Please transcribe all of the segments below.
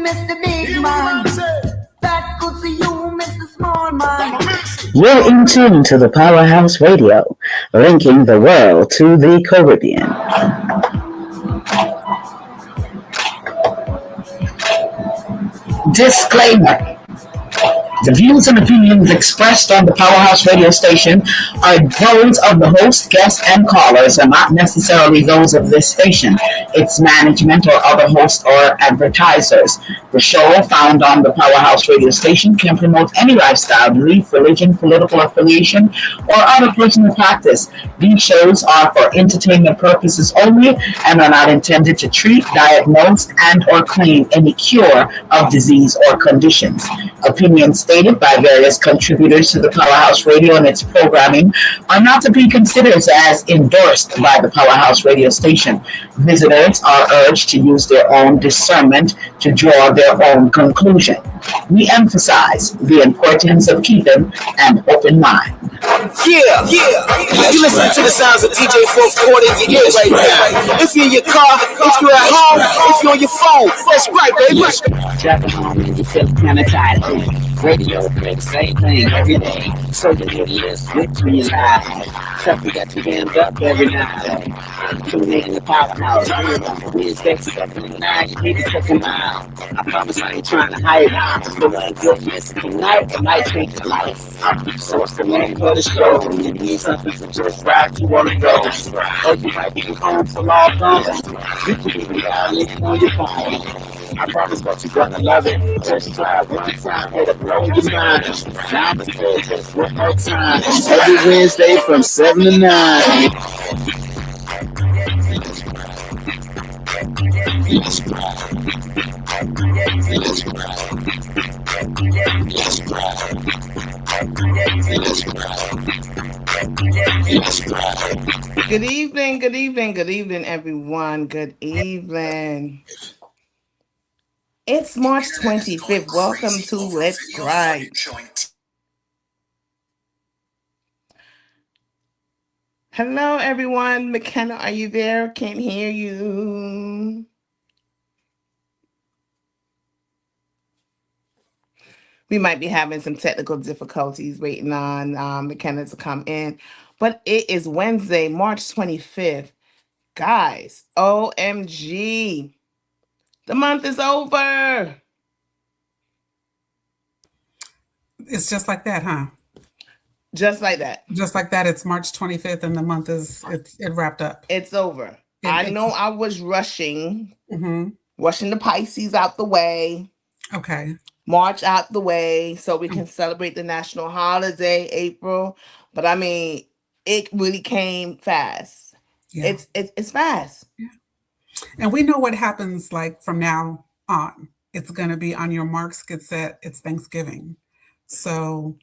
Mr. Big Man. That good for you, Mr. Small Man. You're in tune to the Powerhouse Radio, linking the world to the Caribbean. Disclaimer. The views and opinions expressed on the Powerhouse radio station are those of the host, guests, and callers, and not necessarily those of this station, its management, or other hosts or advertisers. The show found on the Powerhouse radio station can promote any lifestyle, belief, religion, political affiliation, or other personal practice. These shows are for entertainment purposes only and are not intended to treat, diagnose, and or claim any cure of disease or conditions. Opinions stated by various contributors to the Powerhouse Radio and its programming are not to be considered as endorsed by the Powerhouse Radio station. Visitors are urged to use their own discernment to draw their own conclusion. We emphasize the importance of keeping an open mind. Yeah. You listen to the sounds of DJ Fourth Quarter in your ears right now. If you're in your car, if you're at home, if you're on your phone, that's right, baby. Driving home and you feel kind of tired. Radio play the same thing every day. So you can listen to your life. Something got your hands up every night. Tune in the Powerhouse. We expect something tonight. You need to check them out. I promise I ain't trying to hide it. So when you're missing tonight, it might change your life. So it's the name for the show. You need something to just ride you on the go. Or you might be home for long gone. You can be out listening on your phone. I promise that you're gonna love it. Just try one time, it'll blow your mind. Now the just one more time. Every Wednesday from 7 to 9. Good evening, everyone. Good evening. It's March 25th. Welcome to Let's Gripe. Hello, everyone. Mckenna, are you there? Can't hear you. We might be having some technical difficulties waiting on Mckenna to come in. But it is Wednesday, March 25th. Guys, OMG. The month is over. It's just like that, huh? Just like that. Just like that. It's March 25th and the month it wrapped up. It's over. I know I was rushing the Pisces out the way. Okay. March out the way so we can celebrate the national holiday, April. But I mean, it really came fast. Yeah. It's fast. Yeah. And we know what happens like from now on. It's going to be on your marks, get set. It's Thanksgiving. So,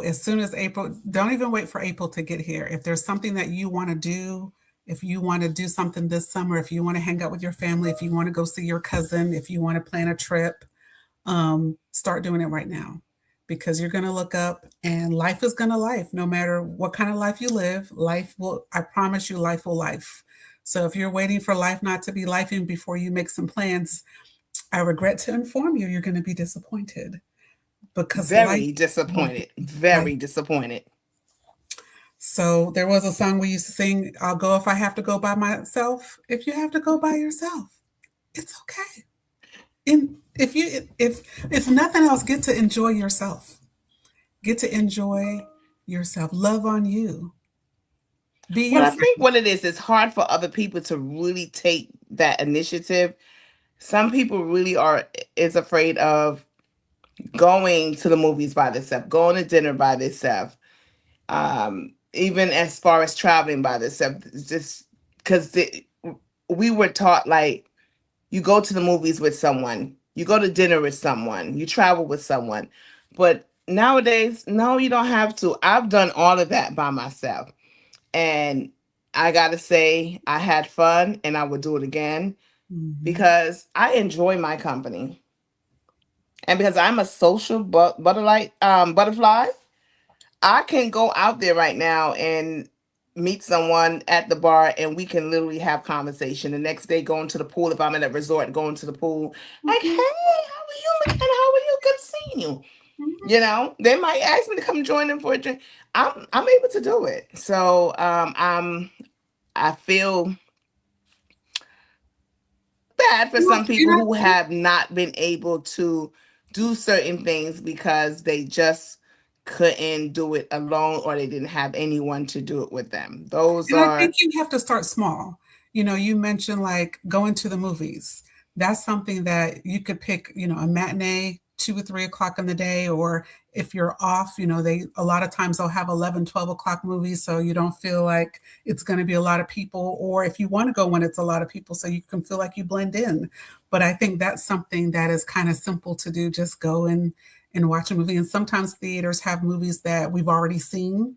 as soon as April, don't even wait for April to get here. If there's something that you want to do, if you want to do something this summer, if you want to hang out with your family, if you want to go see your cousin, if you want to plan a trip, start doing it right now. Because you're going to look up and life is going to life. No matter what kind of life you live, I promise you, life will life. So if you're waiting for life not to be lifing before you make some plans, I regret to inform you, you're going to be disappointed. Because very disappointed. So there was a song we used to sing, I'll go if I have to go by myself. If you have to go by yourself, it's okay. And if nothing else, get to enjoy yourself. Get to enjoy yourself. Love on you. I think what it is, it's hard for other people to really take that initiative. Some people really is afraid of going to the movies by themselves, going to dinner by themselves, even as far as traveling by themselves. Just because we were taught, like, you go to the movies with someone, you go to dinner with someone, you travel with someone. But nowadays, no, you don't have to. I've done all of that by myself. And I got to say, I had fun and I would do it again because I enjoy my company. And because I'm a social butterfly, I can go out there right now and meet someone at the bar and we can literally have conversation. The next day, going to the pool. If I'm at a resort, going to the pool, like, hey, how are you? McKenna, how are you? Good seeing you. You know, they might ask me to come join them for a drink. I'm able to do it. So I feel bad for some people who have not been able to do certain things because they just couldn't do it alone or they didn't have anyone to do it with them. Those And I are think you have to start small. You mentioned like going to the movies. That's something that you could pick, a matinee, 2 or 3 o'clock in the day, or if you're off, they a lot of times they'll have 11, 12 o'clock movies, so you don't feel like it's going to be a lot of people, or if you want to go when it's a lot of people, so you can feel like you blend in. But I think that's something that is kind of simple to do. Just go and watch a movie. And sometimes theaters have movies that we've already seen,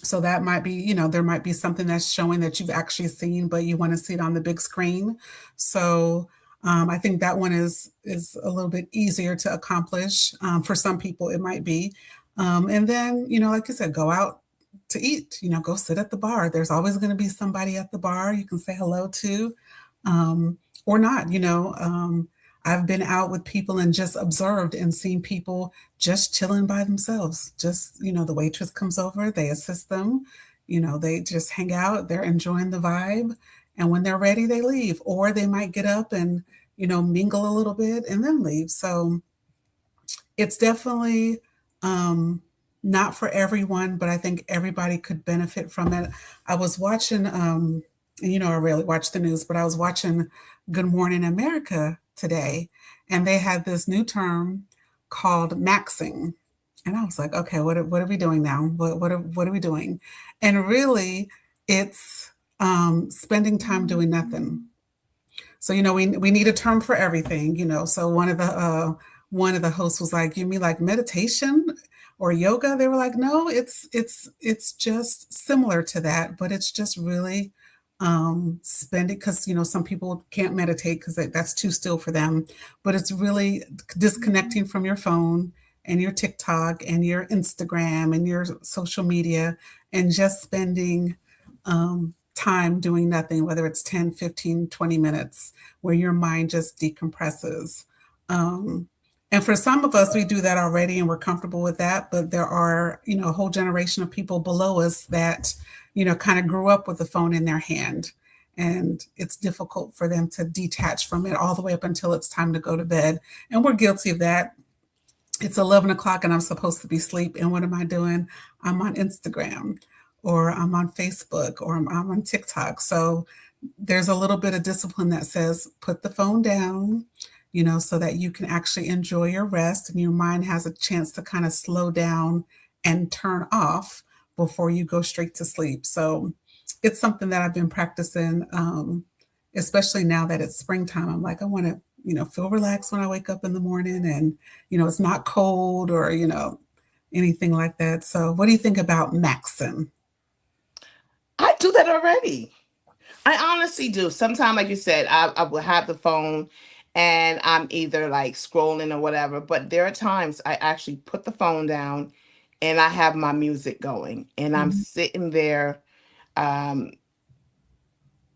so that might be, there might be something that's showing that you've actually seen, but you want to see it on the big screen. So I think that one is a little bit easier to accomplish. For some people, it might be. And then, like you said, go out to eat. Go sit at the bar. There's always going to be somebody at the bar you can say hello to, or not. I've been out with people and just observed and seen people just chilling by themselves. Just, the waitress comes over, they assist them, they just hang out, they're enjoying the vibe. And when they're ready, they leave. Or they might get up and, mingle a little bit and then leave. So it's definitely not for everyone, but I think everybody could benefit from it. I was watching, I rarely watch the news, but I was watching Good Morning America today, and they had this new term called maxing. And I was like, okay, what are we doing now? What are we doing? And really, it's spending time doing nothing. So we need a term for everything. So one of the hosts was like, "You mean like meditation or yoga?" They were like, "No, it's just similar to that, but it's just really spending, because some people can't meditate because that's too still for them, but it's really disconnecting from your phone and your TikTok and your Instagram and your social media, and just spending time doing nothing, whether it's 10, 15, 20 minutes, where your mind just decompresses. And for some of us, we do that already and we're comfortable with that. But there are, a whole generation of people below us that, kind of grew up with the phone in their hand. And it's difficult for them to detach from it all the way up until it's time to go to bed. And we're guilty of that. It's 11 o'clock and I'm supposed to be asleep. And what am I doing? I'm on Instagram, or I'm on Facebook, or I'm on TikTok. So there's a little bit of discipline that says put the phone down, so that you can actually enjoy your rest and your mind has a chance to kind of slow down and turn off before you go straight to sleep. So it's something that I've been practicing, especially now that it's springtime. I'm like, I want to, feel relaxed when I wake up in the morning, and, it's not cold or, anything like that. So what do you think about maxing? I do that already. I honestly do. Sometimes, like you said, I will have the phone and I'm either like scrolling or whatever. But there are times I actually put the phone down and I have my music going and I'm Mhm. sitting there, um,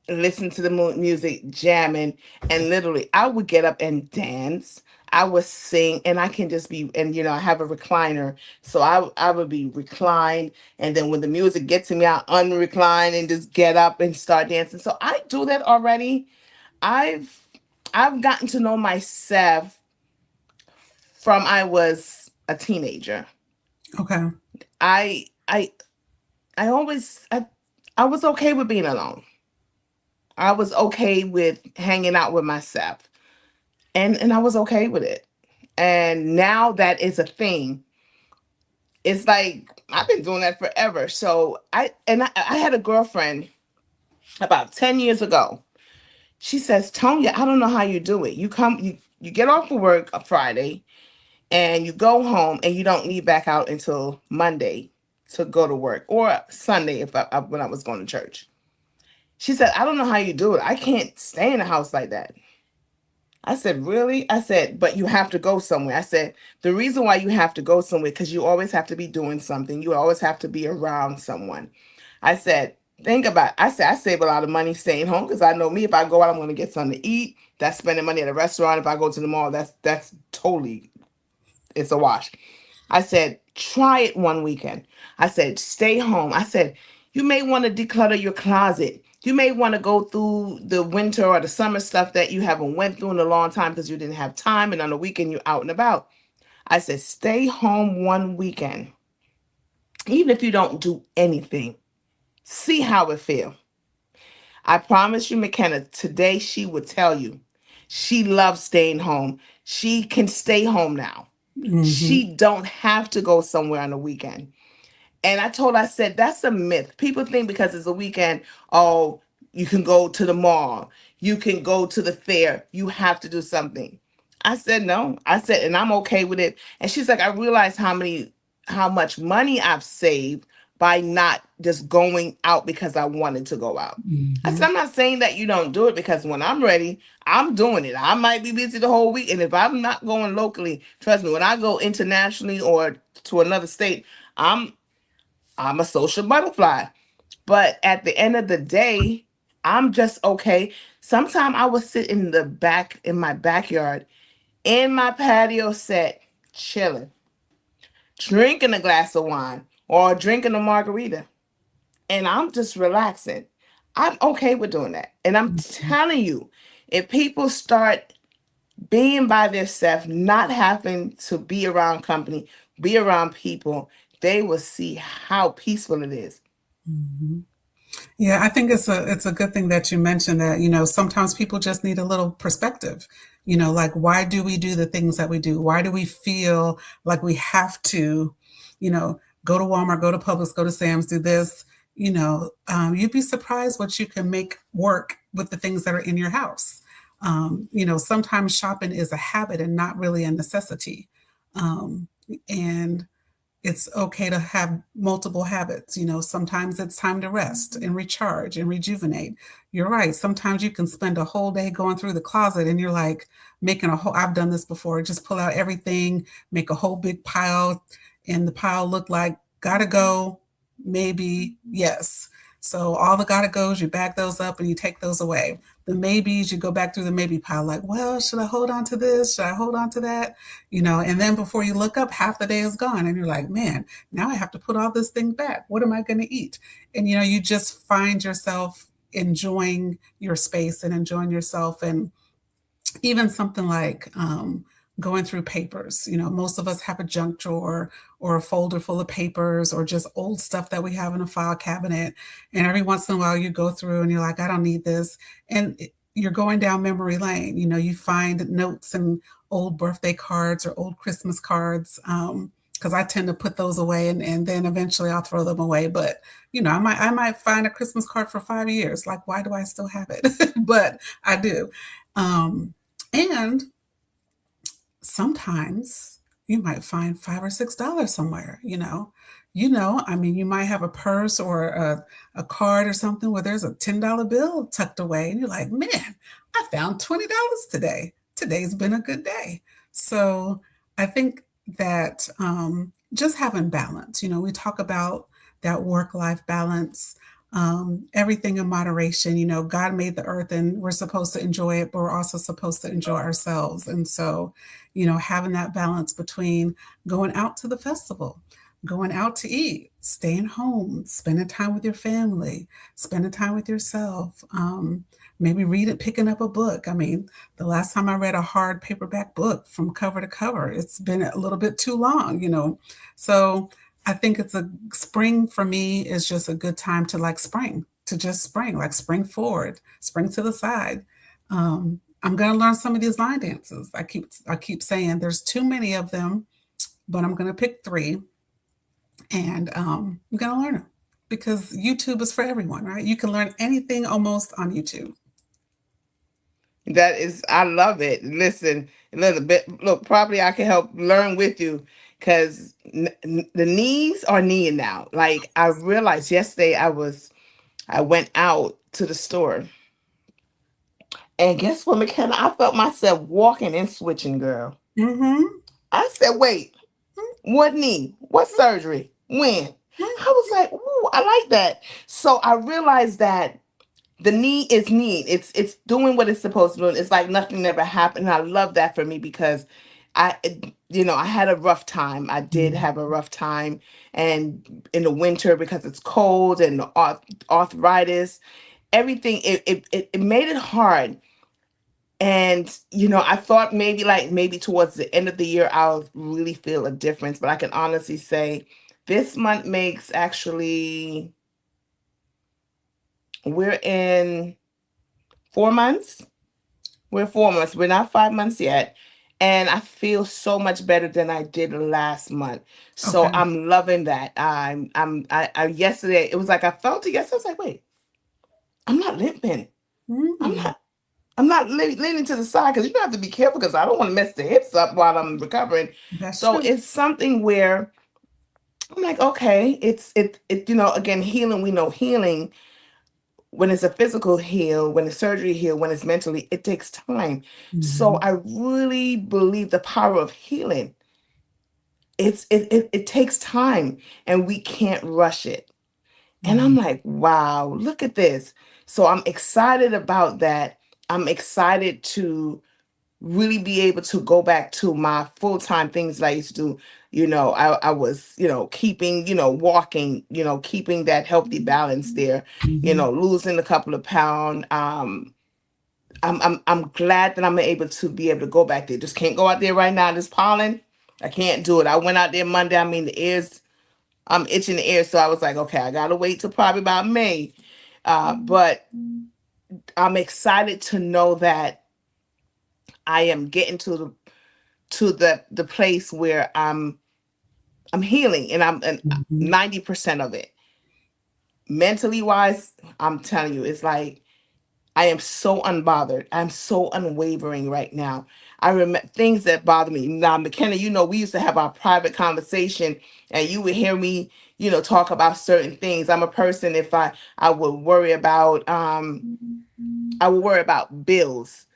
listening to the music, jamming, and literally I would get up and dance. I would sing, and I can just be, and I have a recliner, so I would be reclined, and then when the music gets to me, I unrecline and just get up and start dancing. So I do that already. I've I've gotten to know myself from I was a teenager. Okay. I I I always I was okay with being alone. I was okay with hanging out with myself. And I was okay with it. And now that is a thing. It's like I've been doing that forever. So I had a girlfriend about 10 years ago. She says, Tonya, I don't know how you do it. You get off of work a Friday and you go home and you don't leave back out until Monday to go to work, or Sunday if when I was going to church. She said, I don't know how you do it. I can't stay in a house like that. I said, really? I said, but you have to go somewhere. I said, the reason why you have to go somewhere, because you always have to be doing something. You always have to be around someone. I said, think about it. I said, I save a lot of money staying home because I know me, if I go out, I'm going to get something to eat. That's spending money at a restaurant. If I go to the mall, that's totally, it's a wash. I said, try it one weekend. I said, stay home. I said, you may want to declutter your closet. You may want to go through the winter or the summer stuff that you haven't went through in a long time because you didn't have time, and on the weekend you're out and about. I said, stay home one weekend. Even if you don't do anything, see how it feels. I promise you, Mckenna, today she would tell you she loves staying home. She can stay home now. She don't have to go somewhere on the weekend. And I told her, I said, that's a myth. People think because it's a weekend, oh, you can go to the mall, you can go to the fair, you have to do something. I said, no. I said, and I'm okay with it. And she's like, I realized how much money I've saved by not just going out because I wanted to go out. I said, I'm not saying that you don't do it, because when I'm ready, I'm doing it. I might be busy the whole week. And if I'm not going locally, trust me, when I go internationally or to another state, I'm a social butterfly. But at the end of the day, I'm just okay. Sometimes I would sit in my backyard, in my patio set, chilling, drinking a glass of wine or drinking a margarita. And I'm just relaxing. I'm okay with doing that. And I'm telling you, if people start being by themselves, not having to be around company, be around people, they will see how peaceful it is. Yeah, I think it's a good thing that you mentioned that, sometimes people just need a little perspective. Like, why do we do the things that we do? Why do we feel like we have to, go to Walmart, go to Publix, go to Sam's, do this? You'd be surprised what you can make work with the things that are in your house. Sometimes shopping is a habit and not really a necessity. And it's okay to have multiple habits. Sometimes it's time to rest and recharge and rejuvenate. You're right. Sometimes you can spend a whole day going through the closet and you're like making I've done this before, just pull out everything, make a whole big pile, and the pile look like gotta go, maybe, yes. So all the gotta goes, you back those up and you take those away. The maybes, you go back through the maybe pile, like, well, should I hold on to this? Should I hold on to that? And then before you look up, half the day is gone. And you're like, man, now I have to put all this thing back. What am I going to eat? And, you just find yourself enjoying your space and enjoying yourself. And even something like going through papers. Most of us have a junk drawer or a folder full of papers or just old stuff that we have in a file cabinet. And every once in a while you go through and you're like, I don't need this. And you're going down memory lane. You find notes and old birthday cards or old Christmas cards. Because I tend to put those away and then eventually I'll throw them away. But, I might find a Christmas card for 5 years. Like, why do I still have it? But I do. And sometimes you might find $5 or $6 somewhere, you might have a purse or a card or something where there's a $10 bill tucked away. And you're like, man, I found $20 today. Today's been a good day. So I think that just having balance, we talk about that work-life balance, everything in moderation. God made the earth and we're supposed to enjoy it, but we're also supposed to enjoy ourselves. And so, having that balance between going out to the festival, going out to eat, staying home, spending time with your family, spending time with yourself, maybe picking up a book. I mean, the last time I read a hard paperback book from cover to cover, it's been a little bit too long, So I think it's spring for me is just a good time to just spring forward, spring to the side. I'm going to learn some of these line dances. I keep saying there's too many of them, but I'm going to pick 3 and I'm going to learn them because YouTube is for everyone, right? You can learn anything almost on YouTube. I love it. Listen, a little bit. Look, probably I can help learn with you because the knees are kneeing now. Like I realized yesterday, I went out to the store, and guess what, Mckenna? I felt myself walking and switching, girl. I said, wait, what knee? What surgery? When? I was like, ooh, I like that. So I realized that the need is need. It's doing what it's supposed to do. It's like nothing never happened. And I love that for me because I had a rough time. I did have a rough time, and in the winter because it's cold and the arthritis, everything it made it hard. And I thought maybe towards the end of the year I'll really feel a difference, but I can honestly say this month makes actually we're in 4 months. We're 4 months. We're not 5 months yet. And I feel so much better than I did last month. So Okay. I'm loving that. I yesterday, it was like I felt it yesterday. I was like, wait, I'm not limping. I'm Mm, not leaning to the side because you have to be careful because I don't want to mess the hips up while I'm recovering. that's So true. it's something where I'm like, okay, again, healing, we know healing when it's a physical heal, when it's surgery heal, when it's mentally, it takes time. So Mhm, I really believe the power of healing. It takes time and we can't rush it. And I'm mhm, like, wow, look at this. So I'm excited about that. I'm excited to really be able to go back to my full-time things that I used to do. I was, keeping, walking, keeping that healthy balance there, mhm, losing a couple of pounds. I'm glad that I'm able to go back there. Just can't go out there right now. This pollen, I can't do it. I went out there Monday. I mean, the ears, I'm itching the ears. So I was like, okay, I gotta wait till probably about May. But I'm excited to know that I am getting to the place where I'm healing, and I'm and mhm, 90% of it. Mentally wise, I'm telling you, it's like I am so unbothered. I'm so unwavering right now. I remember things that bother me. Now, McKenna, we used to have our private conversation, and you would hear me, talk about certain things. I'm a person, if I would worry about bills,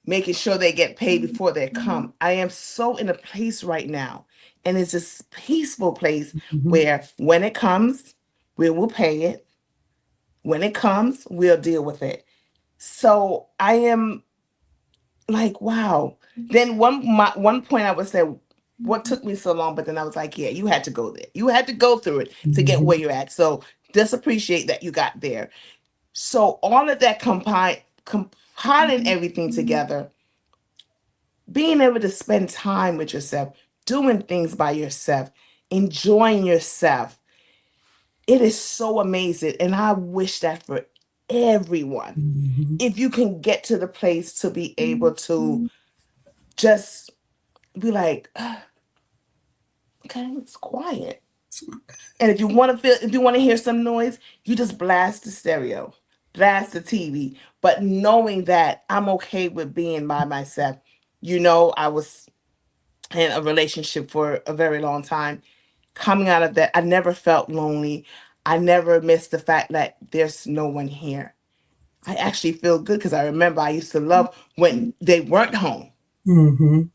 making sure they get paid before they come. I am so in a place right now, and it's this peaceful place mhm, where when it comes, we will pay it. When it comes, we'll deal with it. So I am like, wow. Then one point I would say, what took me so long, but then I was like, yeah, you had to go there. You had to go through it to get mhm, where you're at. So just appreciate that you got there. So all of that compiling everything together, being able to spend time with yourself, doing things by yourself, enjoying yourself, it is so amazing. And I wish that for everyone. mhm. If you can get to the place to be able to just be like, "Ah, okay, it's quiet." And if you want to hear some noise, you just blast the stereo, blast the TV. But knowing that I'm okay with being by myself. I was in a relationship for a very long time. Coming out of that, I never felt lonely. I never missed the fact that there's no one here. I actually feel good because I remember I used to love when they weren't home. Mhm,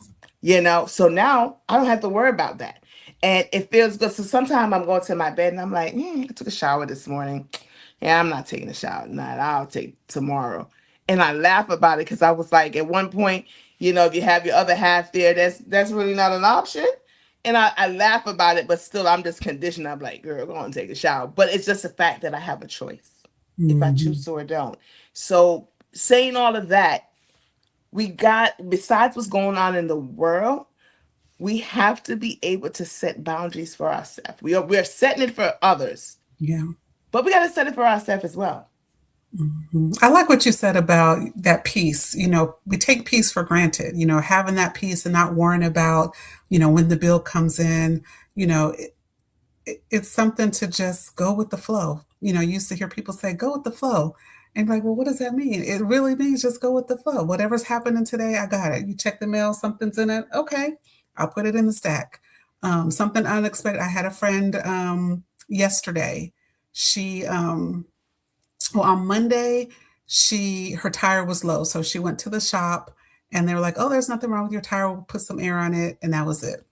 So now I don't have to worry about that, and it feels good. So sometimes I'm going to my bed and I'm like, I took a shower this morning. Yeah, I'm not taking a shower tonight. I'll take tomorrow. And I laugh about it because I was like, at one point, if you have your other half there, that's really not an option. And I laugh about it, but still I'm just conditioned. I'm like, girl, go on and take a shower. But it's just the fact that I have a choice if I choose mhm. to or don't. So saying all of that, besides what's going on in the world, we have to be able to set boundaries for ourselves. We're setting it for others, Yeah. but we got to set it for ourselves as well. Mhm. I like what you said about that peace. We take peace for granted, having that peace and not worrying about, when the bill comes in, you know, it's something to just go with the flow. You used to hear people say, go with the flow. And like, well, what does that mean? It really means just go with the flow. Whatever's happening today, I got it. You check the mail, something's in it. Okay, I'll put it in the stack. Something unexpected. I had a friend yesterday. She, well, on Monday, her tire was low. So she went to the shop and they were like, oh, there's nothing wrong with your tire. We'll put some air on it. And that was it.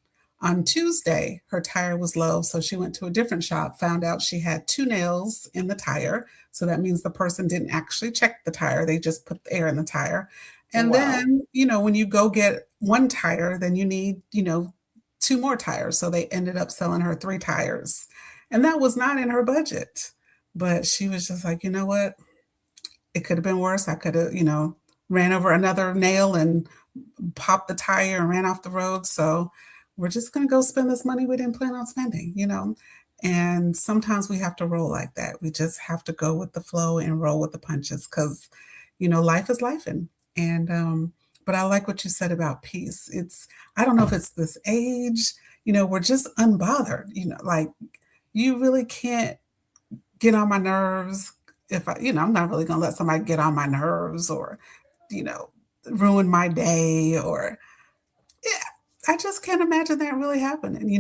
On Tuesday, her tire was low, so she went to a different shop, found out she had 2 nails in the tire. So that means the person didn't actually check the tire, they just put the air in the tire. And Wow. then, when you go get 1 tire, then you need, 2 more tires. So they ended up selling her 3 tires. And that was not in her budget. But she was just like, you know what? It could have been worse. I could have, ran over another nail and popped the tire and ran off the road. So we're just going to go spend this money we didn't plan on spending, And sometimes we have to roll like that. We just have to go with the flow and roll with the punches because, life is life. But I like what you said about peace. I don't know if it's this age, we're just unbothered, like you really can't get on my nerves if I'm not really going to let somebody get on my nerves or, ruin my day or, yeah, I just can't imagine that really happening,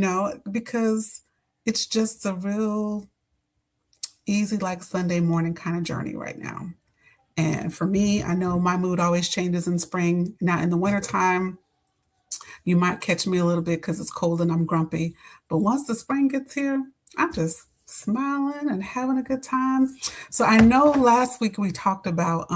because it's just a real easy, like Sunday morning kind of journey right now. And for me, I know my mood always changes in spring. Now in the wintertime, you might catch me a little bit because it's cold and I'm grumpy. But once the spring gets here, I'm just smiling and having a good time. So I know last week we talked about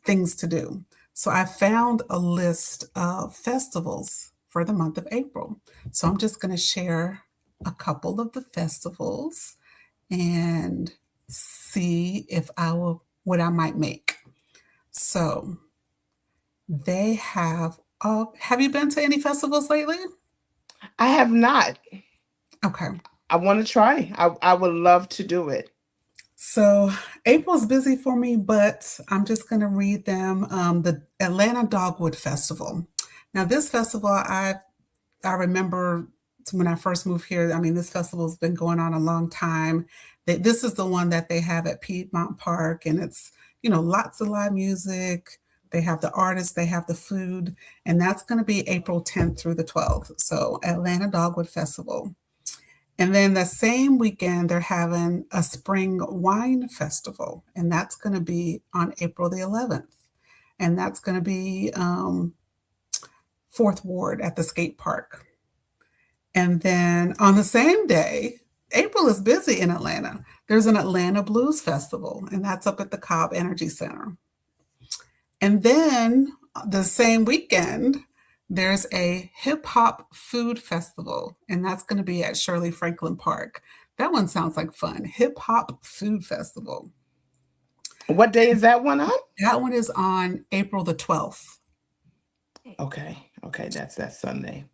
things to do. So I found a list of festivals for the month of April. So I'm just going to share a couple of the festivals and see if what I might make. So they have you been to any festivals lately? I have not. Okay. I want to try. I would love to do it. So April's busy for me, but I'm just going to read them. The Atlanta Dogwood Festival. Now, this festival, I remember when I first moved here. I mean, this festival has been going on a long time. This is the one that they have at Piedmont Park, and it's, lots of live music. They have the artists, they have the food, and that's going to be April 10th through the 12th. So Atlanta Dogwood Festival. And then the same weekend, they're having a spring wine festival, and that's going to be on April the 11th. And that's going to be 4th Ward at the skate park. And then on the same day, April is busy in Atlanta. There's an Atlanta Blues Festival, and that's up at the Cobb Energy Center. And then the same weekend, there's a hip hop food festival, and that's going to be at Shirley Franklin Park. That one sounds like fun. Hip hop food festival. What day is that one on? That one is on April the 12th. Okay, that's Sunday.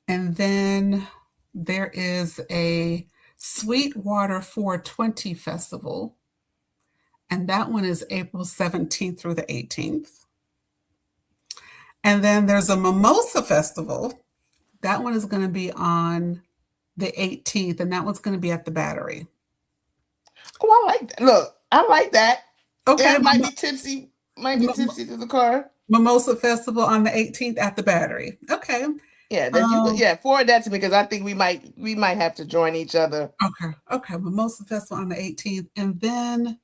And then there is a Sweetwater 420 festival, and that one is April 17th through the 18th. And then there's a Mimosa Festival. That one is going to be on the 18th, and that one's going to be at the Battery. Oh, I like that. Look, I like that. Okay. Yeah, might be tipsy to the car. Mimosa Festival on the 18th at the Battery. Okay. Yeah, forward that to me because I think we might have to join each other. Okay. Mimosa Festival on the 18th. And then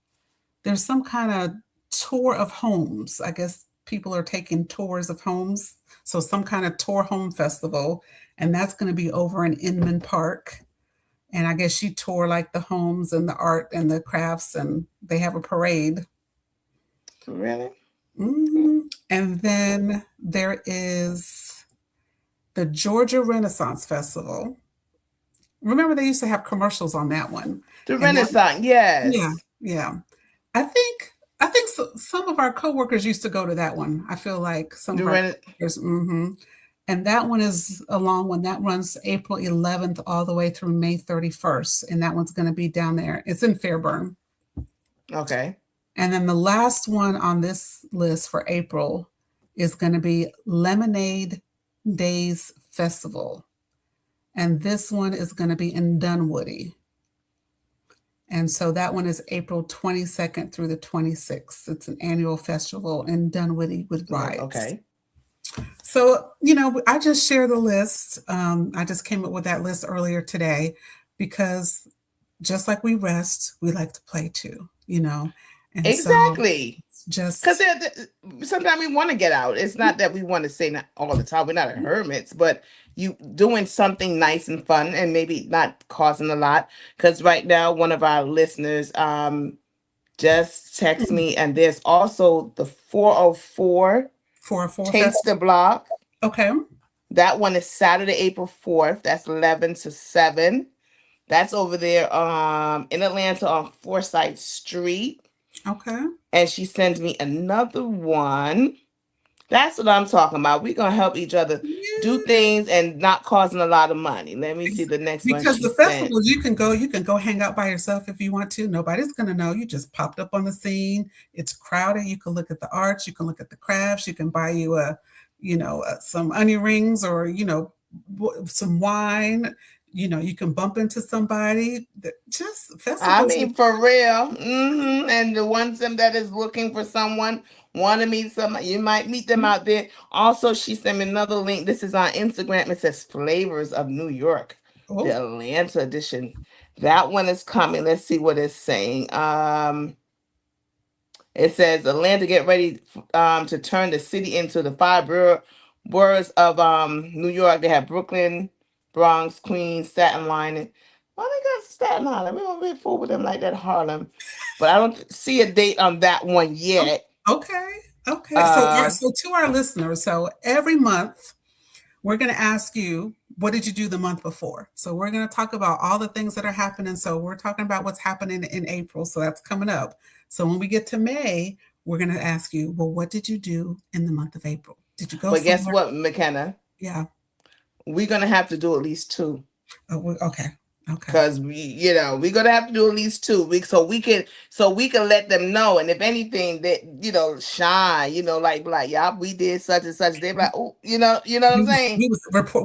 there's some kind of tour of homes. I guess people are taking tours of homes. So some kind of tour home festival. And that's going to be over in Inman Park. And I guess you tour like the homes and the art and the crafts, and they have a parade. Really? Mm-hmm. And then there is the Georgia Renaissance Festival. Remember, they used to have commercials on that one. The Renaissance, yes. Yeah. I think some of our coworkers used to go to that one. I feel like some of our coworkers. Mm-hmm. And that one is a long one. That runs April 11th all the way through May 31st. And that one's going to be down there. It's in Fairburn. Okay. And then the last one on this list for April is going to be Lemonade Days Festival. And this one is going to be in Dunwoody. And so that one is April 22nd through the 26th. It's an annual festival in Dunwoody with rides. Okay. So, I just share the list. I just came up with that list earlier today because just like we rest, we like to play too, And so Exactly. Because just sometimes we want to get out. It's not that we want to say not all the time. We're not hermits, but you doing something nice and fun and maybe not causing a lot. Because right now, one of our listeners just text me, and there's also the 404 for a full Taste the festival. Block. Okay. That one is Saturday, April 4th. That's 11 to 7. That's over there in Atlanta on Forsyth Street. Okay. And she sends me another one. That's what I'm talking about. We're gonna help each other do Yeah. things and not causing a lot of money. Let me see the next one Because she the sent. festivals, you can go hang out by yourself if you want to. Nobody's gonna know. You just popped up on the scene. It's crowded. You can look at the arts. You can look at the crafts. You can buy you some onion rings or some wine. You can bump into somebody. Just I festivals. mean, for real. And the ones them that is looking for someone, want to meet someone, you might meet them out there. Also, she sent me another link. This is on Instagram. It says Flavors of New York, the Oh, Atlanta edition. That one is coming. Let's see what it's saying. It says Atlanta get ready to turn the city into the boroughs of New York. They have Brooklyn, Bronx, Queens, Staten Island. Well, they got Staten Island. We don't really fool with them like that Harlem, but I don't see a date on that one yet. okay. Okay. Uh, So to our listeners, so every month we're going to ask you, what did you do the month before? So we're going to talk about all the things that are happening. So we're talking about what's happening in April. So that's coming up. So when we get to May, we're going to ask you, well, what did you do in the month of April? Did you go but guess somewhere? what, McKenna? Yeah. We're gonna have to do at least two. Oh, okay. Okay. Because we're gonna have to do at least 2 weeks so we can let them know. And if anything, that shine, like yeah, we did such and such. They're like, oh, what I'm saying?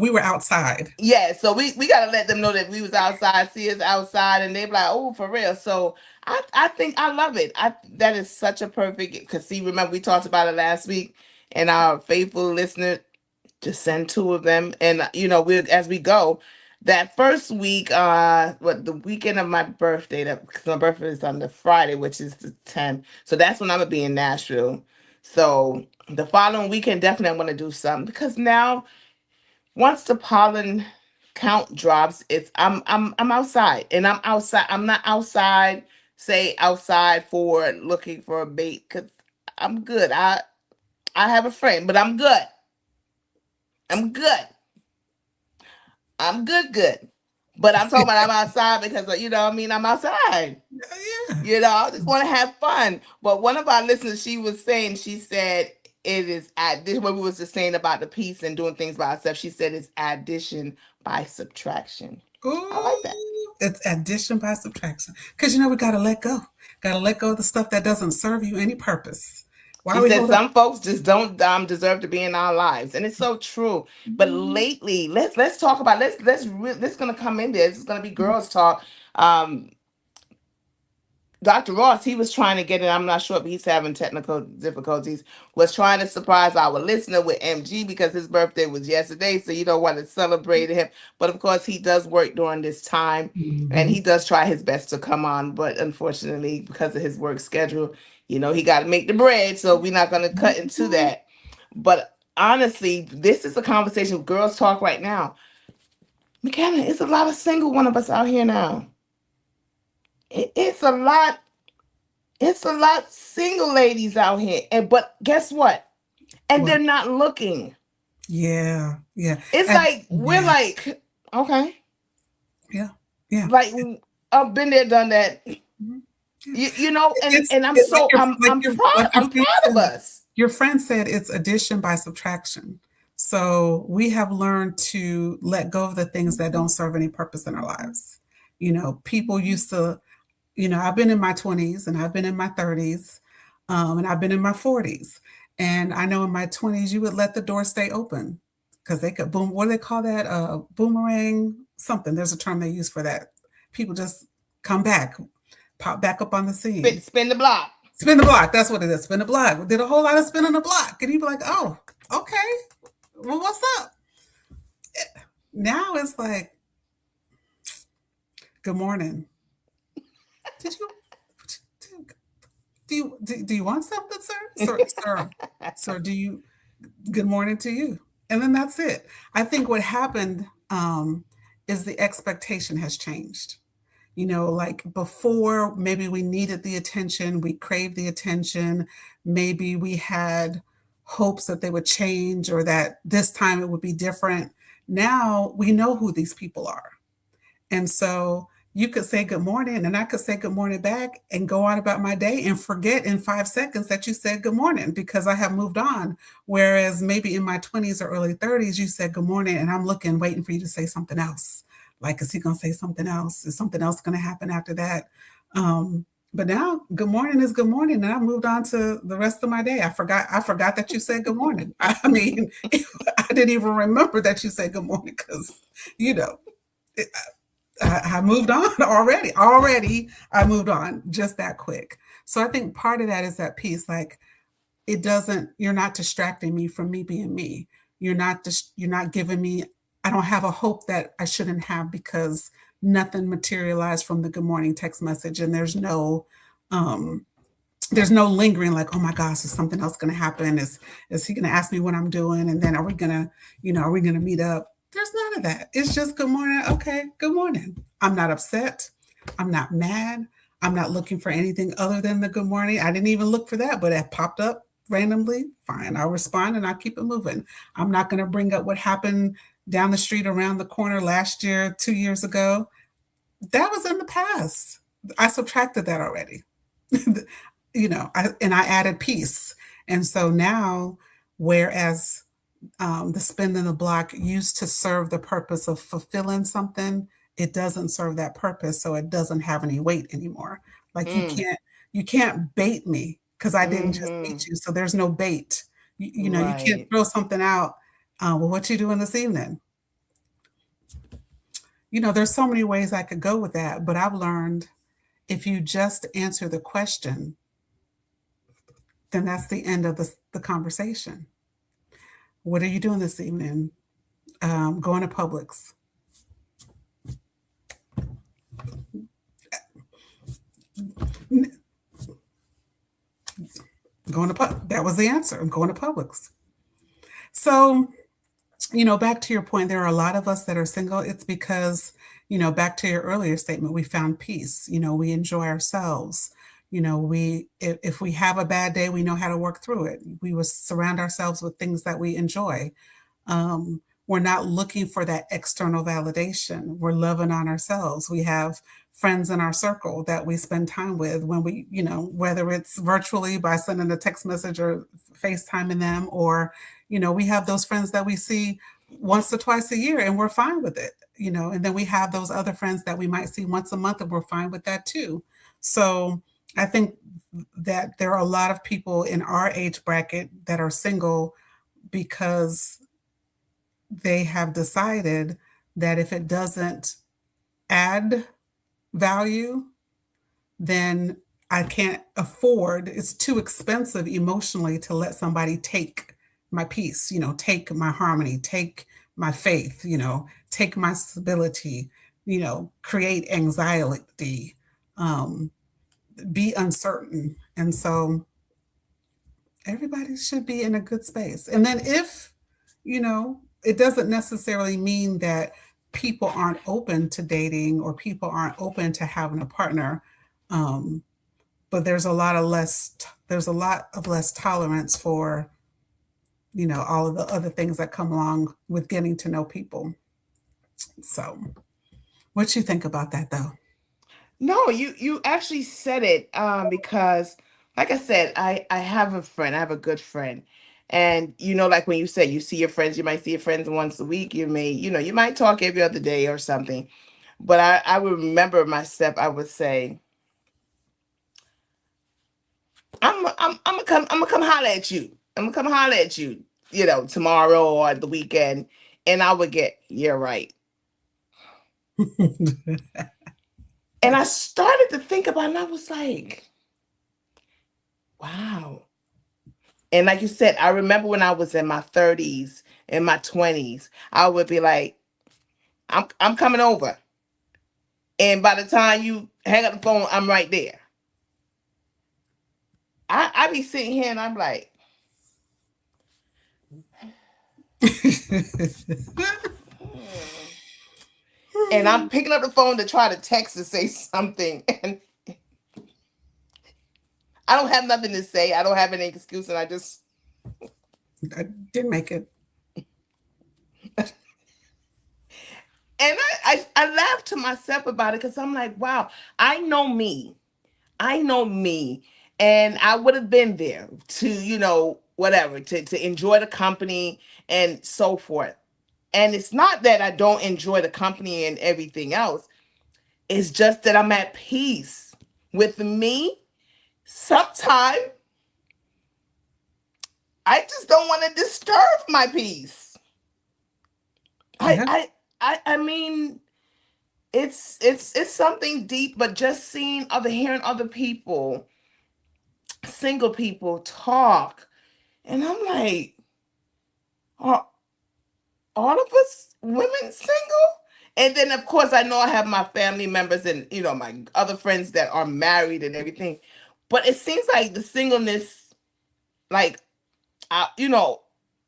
We were outside. Yeah, so we gotta let them know that we was outside, see us outside, and they be like, oh, for real. So I think I love it. That is such a perfect, because see, remember we talked about it last week, and our faithful listener just send 2 of them, and we as we go. That first week, the weekend of my birthday, that because my birthday is on the Friday, which is the 10th. So that's when I'm gonna be in Nashville. So the following weekend, definitely I'm gonna do something, because now once the pollen count drops, I'm outside, and I'm outside. I'm not outside, say outside for looking for a bait, because I'm good. I have a friend, but I'm good. I'm good. I'm good. But I'm talking about I'm outside because I'm outside. Yeah. I just want to have fun. But one of our listeners, she said it is addition. What we was just saying about the piece and doing things by ourselves. She said it's addition by subtraction. I Ooh, like that. it's addition by subtraction. Because we gotta let go. Gotta let go of the stuff that doesn't serve you any purpose. Why She are we said holding? some folks just don't deserve to be in our lives, and it's so true. But lately, let's talk about this is gonna come in there. This is gonna be girls talk. Um, Dr. Ross, he was trying to get in. I'm not sure if he's having technical difficulties. Was trying to surprise our listener with MG because his birthday was yesterday, so you don't want to celebrate him. But of course, he does work during this time, and Mhm. he does try his best to come on. But unfortunately, because of his work schedule, he got to make the bread. So we're not going to cut into that. But honestly, this is a conversation girls talk right now. Mckenna, it's a lot of single one of us out here now. It's a lot. It's a lot single ladies out here. But guess what? And What? they're not looking. Yeah, yeah, It's and like we're yeah, like, okay. yeah, yeah. Like I've been there, done that. Mhm. Yeah. And It's and I'm it's like so I'm proud. your I'm friend proud of said. us. Your friend said it's addition by subtraction. So we have learned to let go of the things that don't serve any purpose in our lives. People used to, I've been in my 20s and I've been in my 30s, and I've been in my 40s. And I know in my 20s, you would let the door stay open because they could boom. What do they call that? Boomerang something. There's a term they use for that. People just come back, pop back up on the scene. Spin the block. Spin the block. That's what it is. Spin the block. We did a whole lot of spin on the block. And you'd be like, oh, okay. Well, what's up? Now it's like, good morning. Did you do you want something, sir, do you, good morning to you. And then that's it. I think what happened is the expectation has changed. Like before, maybe we needed the attention, we craved the attention, maybe we had hopes that they would change or that this time it would be different. Now we know who these people are. And so you could say good morning and I could say good morning back and go on about my day and forget in 5 seconds that you said good morning because I have moved on. Whereas maybe in my 20s or early 30s, you said good morning and I'm looking, waiting for you to say something else. Like, is he going to say something else? Is something else going to happen after that? But now good morning is good morning. And I moved on to the rest of my day. I forgot that you said good morning. I mean, I didn't even remember that you said good morning because, you know, it, I moved on already. Already, I moved on just that quick. So I think part of that is that piece. Like, you're not distracting me from me being me. You're not giving me. I don't have a hope that I shouldn't have because nothing materialized from the good morning text message, and um, there's no lingering. Like, oh my gosh, is something else going to happen? Is he going to ask me what I'm doing, and then are we gonna meet up? There's none of that. It's just good morning. Okay, good morning. I'm not upset. I'm not mad. I'm not looking for anything other than the good morning. I didn't even look for that, but it popped up randomly. Fine, I'll respond and I'll keep it moving. I'm not going to bring up what happened down the street around the corner last year, 2 years ago. That was in the past. I subtracted that already. I added peace. And so now, whereas the spin in the block used to serve the purpose of fulfilling something, it doesn't serve that purpose, so it doesn't have any weight anymore. Like you can't bait me because I didn't just beat you, so there's no bait. You can't Right. throw something out. Well, what you doing this evening? There's so many ways I could go with that, but I've learned if you just answer the question, then that's the end of the conversation. What are you doing this evening? Going to Publix. That was the answer. I'm going to Publix. So, back to your point, there are a lot of us that are single. It's because, back to your earlier statement, we found peace. We enjoy ourselves. If we have a bad day, we know how to work through it. We will surround ourselves with things that we enjoy. We're not looking for that external validation. We're loving on ourselves. We have friends in our circle that we spend time with when we, whether it's virtually by sending a text message or FaceTiming them, or, we have those friends that we see once or twice a year and we're fine with it, and then we have those other friends that we might see once a month and we're fine with that too. So I think that there are a lot of people in our age bracket that are single because they have decided that if it doesn't add value, then I can't afford, it's too expensive emotionally to let somebody take my peace, take my harmony, take my faith, take my stability, create anxiety, be uncertain. And so everybody should be in a good space. And then if, it doesn't necessarily mean that people aren't open to dating or people aren't open to having a partner. But there's a lot of less tolerance for, all of the other things that come along with getting to know people. So what you think about that though? No, you actually said it because like I said, I have a friend, I have a good friend. And like when you said you see your friends, you might see your friends once a week, you might talk every other day or something. But I would remember my step, I would say, I'm gonna come holler at you. I'm gonna come holler at you, tomorrow or the weekend. And I would get, yeah, right. And I started to think about it and I was like, wow. And like you said, I remember when I was in my 30s, in my 20s, I would be like, I'm coming over. And by the time you hang up the phone, I'm right there. I be sitting here and I'm like, and I'm picking up the phone to try to text to say something, and I don't have nothing to say. I don't have any excuse, and I just I didn't make it. and I laugh to myself about it because I'm like, wow, I know me. I know me. And I would have been there to, whatever, to enjoy the company and so forth. And it's not that I don't enjoy the company and everything else. It's just that I'm at peace with me. Sometimes I just don't want to disturb my peace. Yeah. I mean, it's something deep, but just hearing other people, single people talk, and I'm like, are all of us women single? And then of course I know I have my family members and my other friends that are married and everything, but it seems like the singleness, like, I,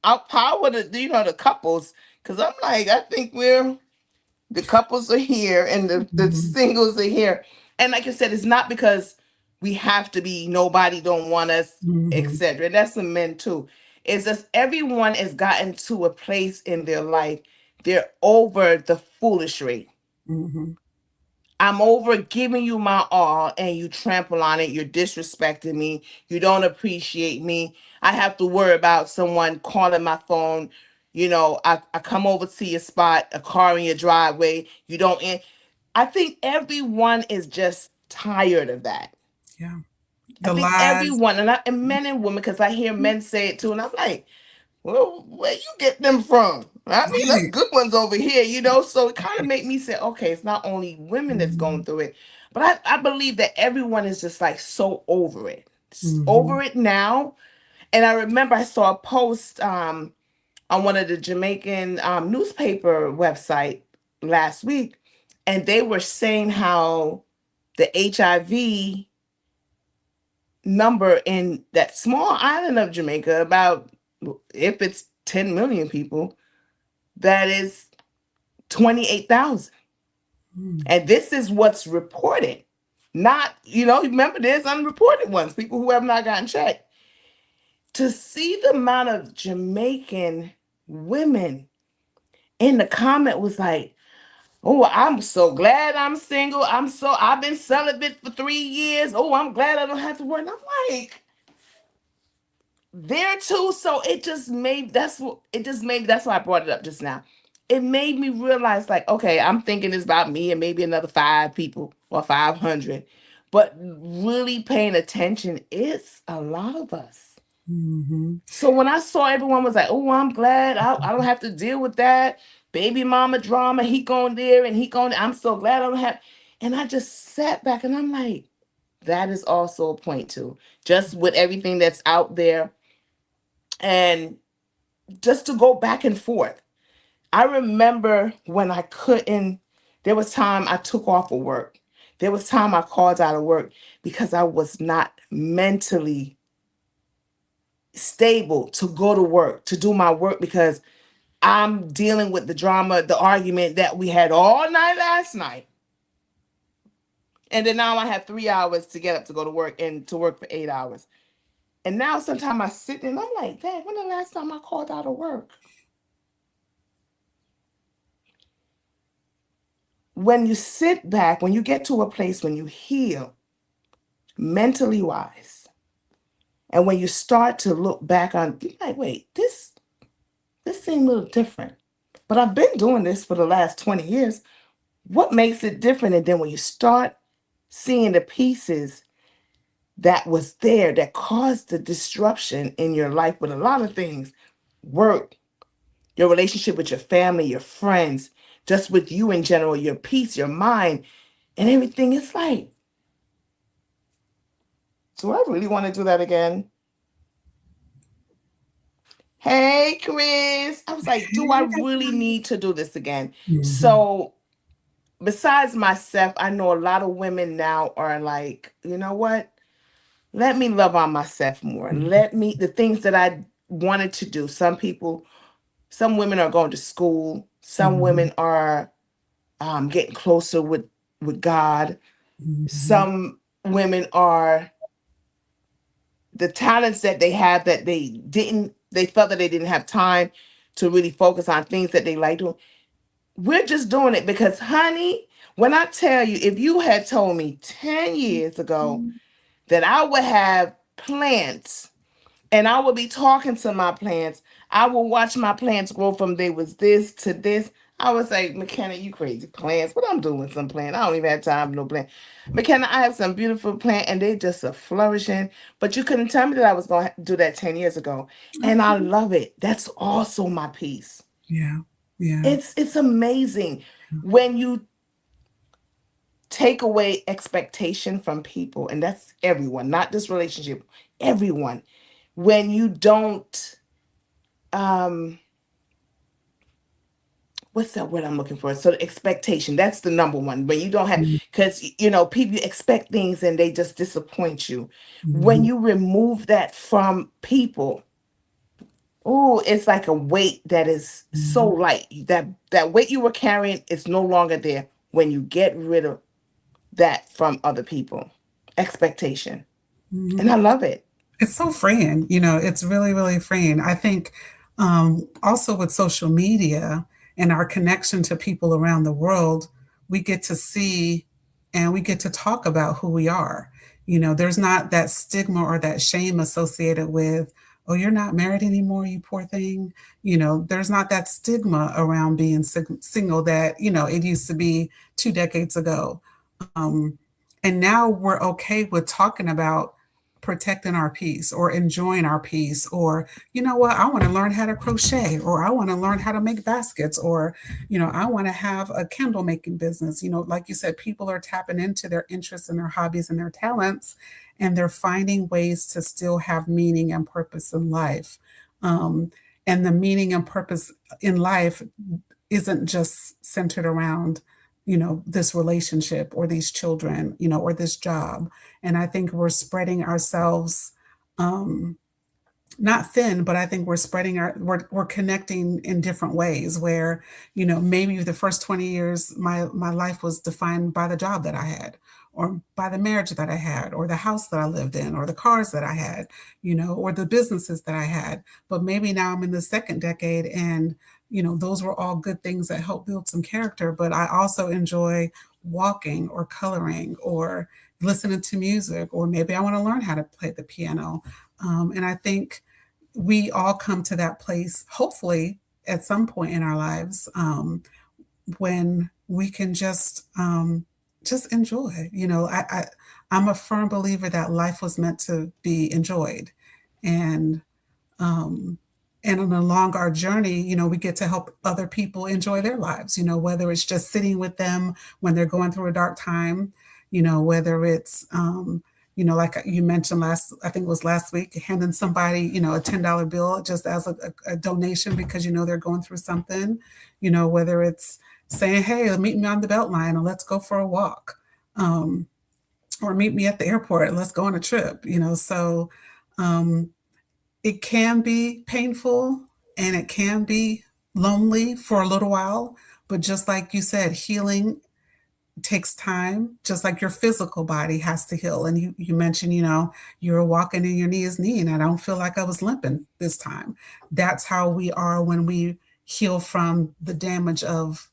outpower the couples, because I'm like, I think the couples are here and the singles are here. And like I said, it's not because we have to be, nobody don't want us, etc. That's the men too. It's just everyone has gotten to a place in their life, they're over the foolery. I'm over giving you my all and you trample on it. You're disrespecting me. You don't appreciate me. I have to worry about someone calling my phone. I come over to your spot, a car in your driveway. You don't. I think everyone is just tired of that. Yeah. I The think lies. everyone, and men and women, because I hear men say it too, and I'm like, well, where you get them from? I mean, there's Right. good ones over here, So it kind of made me say, okay, it's not only women that's going through it, but I believe that everyone is just like so over it, over it now. And I remember I saw a post on one of the Jamaican newspaper website last week, and they were saying how the HIV number in that small island of Jamaica, about, if it's 10 million people, that is 28,000. And this is what's reported. Not, remember, there's unreported ones, people who have not gotten checked. To see the amount of Jamaican women in the comment was like, oh, I'm so glad I'm single. I've been celibate for 3 years. Oh, I'm glad I don't have to work. And I'm like, there too. So that's why I brought it up just now. It made me realize, like, okay, I'm thinking it's about me and maybe another 5 people or 500, but really paying attention, it's a lot of us. So when I saw everyone was like, oh, I'm glad I don't have to deal with that baby mama drama, he going there and he going, I'm so glad I don't have. And I just sat back and I'm like, that is also a point too, just with everything that's out there. And just to go back and forth. I remember when I couldn't, there was time I took off of work. There was time I called out of work because I was not mentally stable to go to work, to do my work, because I'm dealing with the drama, the argument that we had all night last night. And then now I have 3 hours to get up to go to work and to work for 8 hours. And now sometimes I sit and I'm like, Dad, when the last time I called out of work? When you sit back, when you get to a place when you heal mentally wise, and when you start to look back on, you're like, wait, this seemed a little different. But I've been doing this for the last 20 years. What makes it different? And then when you start seeing the pieces that was there that caused the disruption in your life with a lot of things, work, your relationship with your family, your friends, just with you in general, your peace, your mind, and everything, it's like, do I really want to do that again? Hey, Chris. I was like, do I really need to do this again? So besides myself, I know a lot of women now are like, you know what? let me love on myself more. The things that I wanted to do. Some women are going to school. Some women are getting closer with God. Some women are the talents that they have that they felt that they didn't have time to really focus on things that they like doing. We're just doing it because, honey, when I tell you, if you had told me 10 years ago that I would have plants and I would be talking to my plants, I will watch my plants grow from they was this to this. I would say, McKenna, you crazy plants. What I'm doing with some plant? I don't even have time for no plant. McKenna, I have some beautiful plant and they just are flourishing. But you couldn't tell me that I was going to do that 10 years ago. And I love it. That's also my piece. Yeah. Yeah. It's amazing when you take away expectation from people, and that's everyone, not this relationship, everyone. When you don't what's that word I'm looking for? So the expectation, that's the number one. When you don't have, because people expect things and they just disappoint you. When you remove that from people, oh, it's like a weight that is so light. That weight you were carrying is no longer there when you get rid of that from other people. Expectation. And I love it. It's so freeing, it's really, really freeing. I think also with social media and our connection to people around the world, we get to see and we get to talk about who we are. There's not that stigma or that shame associated with, oh, you're not married anymore, you poor thing. There's not that stigma around being single that, it used to be 2 decades ago. And now we're okay with talking about protecting our peace or enjoying our peace, or I want to learn how to crochet, or I want to learn how to make baskets, or I want to have a candle making business. Like you said, people are tapping into their interests and their hobbies and their talents, and they're finding ways to still have meaning and purpose in life. And the meaning and purpose in life isn't just centered around this relationship or these children, or this job. And I think we're spreading ourselves, not thin, but I think we're spreading we're connecting in different ways where, maybe the first 20 years, my life was defined by the job that I had, or by the marriage that I had, or the house that I lived in, or the cars that I had, or the businesses that I had. But maybe now I'm in the second decade, and those were all good things that help build some character. But I also enjoy walking or coloring or listening to music, or maybe I want to learn how to play the piano. And I think we all come to that place, hopefully at some point in our lives, when we can just enjoy. I'm a firm believer that life was meant to be enjoyed, and along our journey, we get to help other people enjoy their lives, whether it's just sitting with them when they're going through a dark time, whether it's, like you mentioned I think it was last week, handing somebody, a $10 bill just as a donation because, they're going through something, whether it's saying, hey, meet me on the Beltline and let's go for a walk, or meet me at the airport and let's go on a trip, so it can be painful and it can be lonely for a little while, but just like you said, healing takes time, just like your physical body has to heal. And you mentioned, you were walking and your knee is knee, and I don't feel like I was limping this time. That's how we are when we heal from the damage of,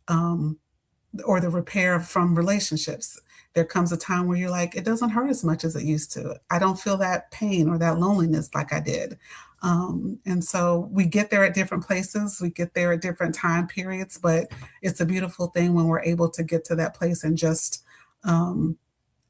or the repair from relationships. There comes a time where you're like, it doesn't hurt as much as it used to. I don't feel that pain or that loneliness like I did. And so we get there at different places. We get there at different time periods, but it's a beautiful thing when we're able to get to that place and just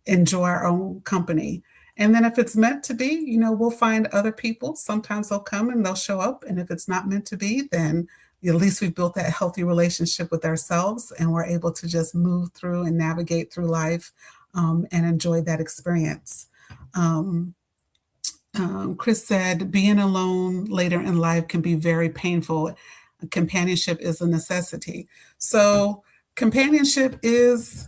enjoy our own company. And then if it's meant to be, we'll find other people. Sometimes they'll come and they'll show up. And if it's not meant to be, then at least we've built that healthy relationship with ourselves, and we're able to just move through and navigate through life, and enjoy that experience. Chris said, being alone later in life can be very painful. Companionship is a necessity. So companionship is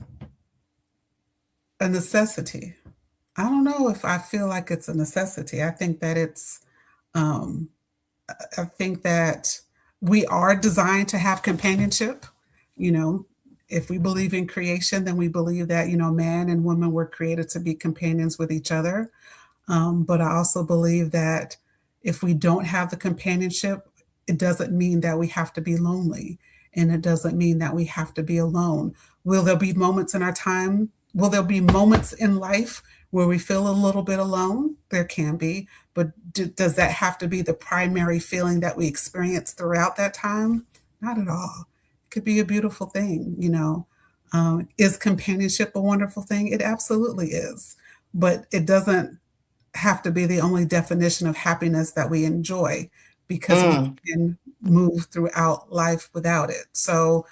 a necessity. I don't know if I feel like it's a necessity. I think that um, I think that we are designed to have companionship. You know, if we believe in creation, then we believe that, man and woman were created to be companions with each other. But I also believe that if we don't have the companionship, it doesn't mean that we have to be lonely. And it doesn't mean that we have to be alone. Will there be moments in our time? Will there be moments in life where we feel a little bit alone? There can be. But does that have to be the primary feeling that we experience throughout that time? Not at all. It could be a beautiful thing. Is companionship a wonderful thing? It absolutely is. But it doesn't have to be the only definition of happiness that we enjoy, because we can move throughout life without it. So,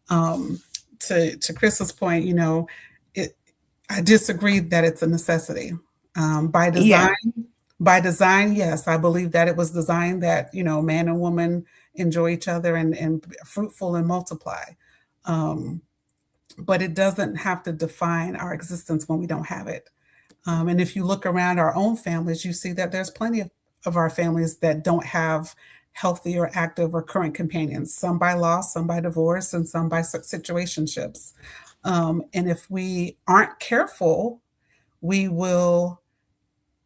to Chris's point, it, I disagree that it's a necessity. By Yeah. design, yes, I believe that it was designed that, man and woman enjoy each other and fruitful and multiply. Um, but it doesn't have to define our existence when we don't have it. And if you look around our own families, you see that there's plenty of our families that don't have healthy or active or current companions, some by loss, some by divorce, and some by situationships. And if we aren't careful, we will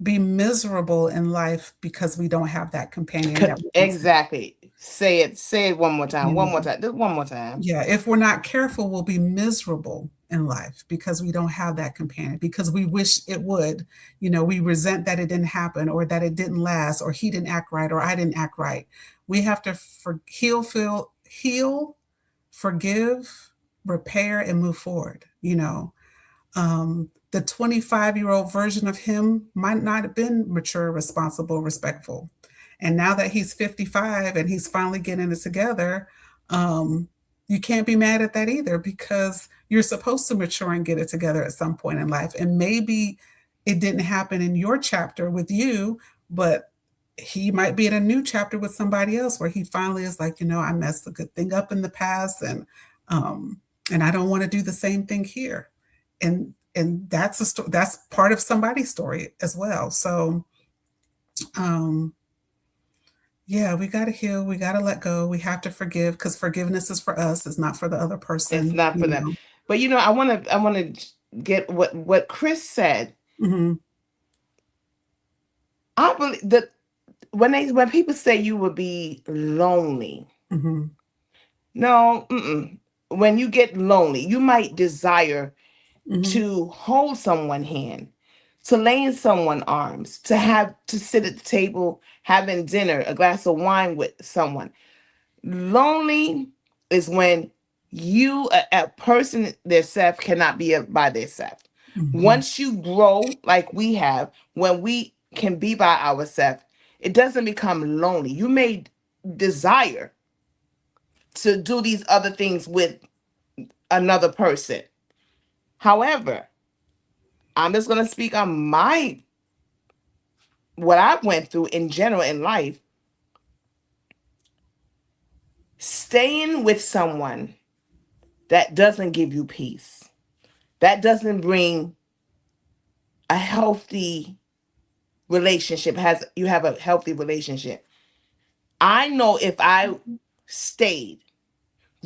be miserable in life because we don't have that companion that we can see. Exactly. Say it. Say it one more time. One Yeah. more time. Just one more time. Yeah, if we're not careful, we'll be miserable in life because we don't have that companion, because we wish it would. We resent that it didn't happen, or that it didn't last, or he didn't act right, or I didn't act right. We have to heal, forgive, repair, and move forward. The 25-year-old version of him might not have been mature, responsible, respectful. And now that he's 55 and he's finally getting it together, you can't be mad at that either, because you're supposed to mature and get it together at some point in life. And maybe it didn't happen in your chapter with you, but he might be in a new chapter with somebody else where he finally is like, I messed a good thing up in the past, and I don't want to do the same thing here. And that's part of somebody's story as well. So, yeah, we got to heal. We got to let go. We have to forgive, because forgiveness is for us. It's not for the other It's person. not for them. But I want to get what Chris said. Mm-hmm. I believe that when people say you will be lonely, Mm-hmm. no, when you get lonely, you might desire Mm-hmm. to hold someone's hand, to lay in someone's arms, to sit at the table having dinner, a glass of wine with someone. Lonely is when a person themselves cannot be by themselves. Mm-hmm. Once you grow like we have, when we can be by ourselves, it doesn't become lonely. You may desire to do these other things with another person. However, I'm just going to speak on what I went through in general in life. Staying with someone that doesn't give you peace, that doesn't bring a healthy relationship, you have a healthy relationship. I know if I stayed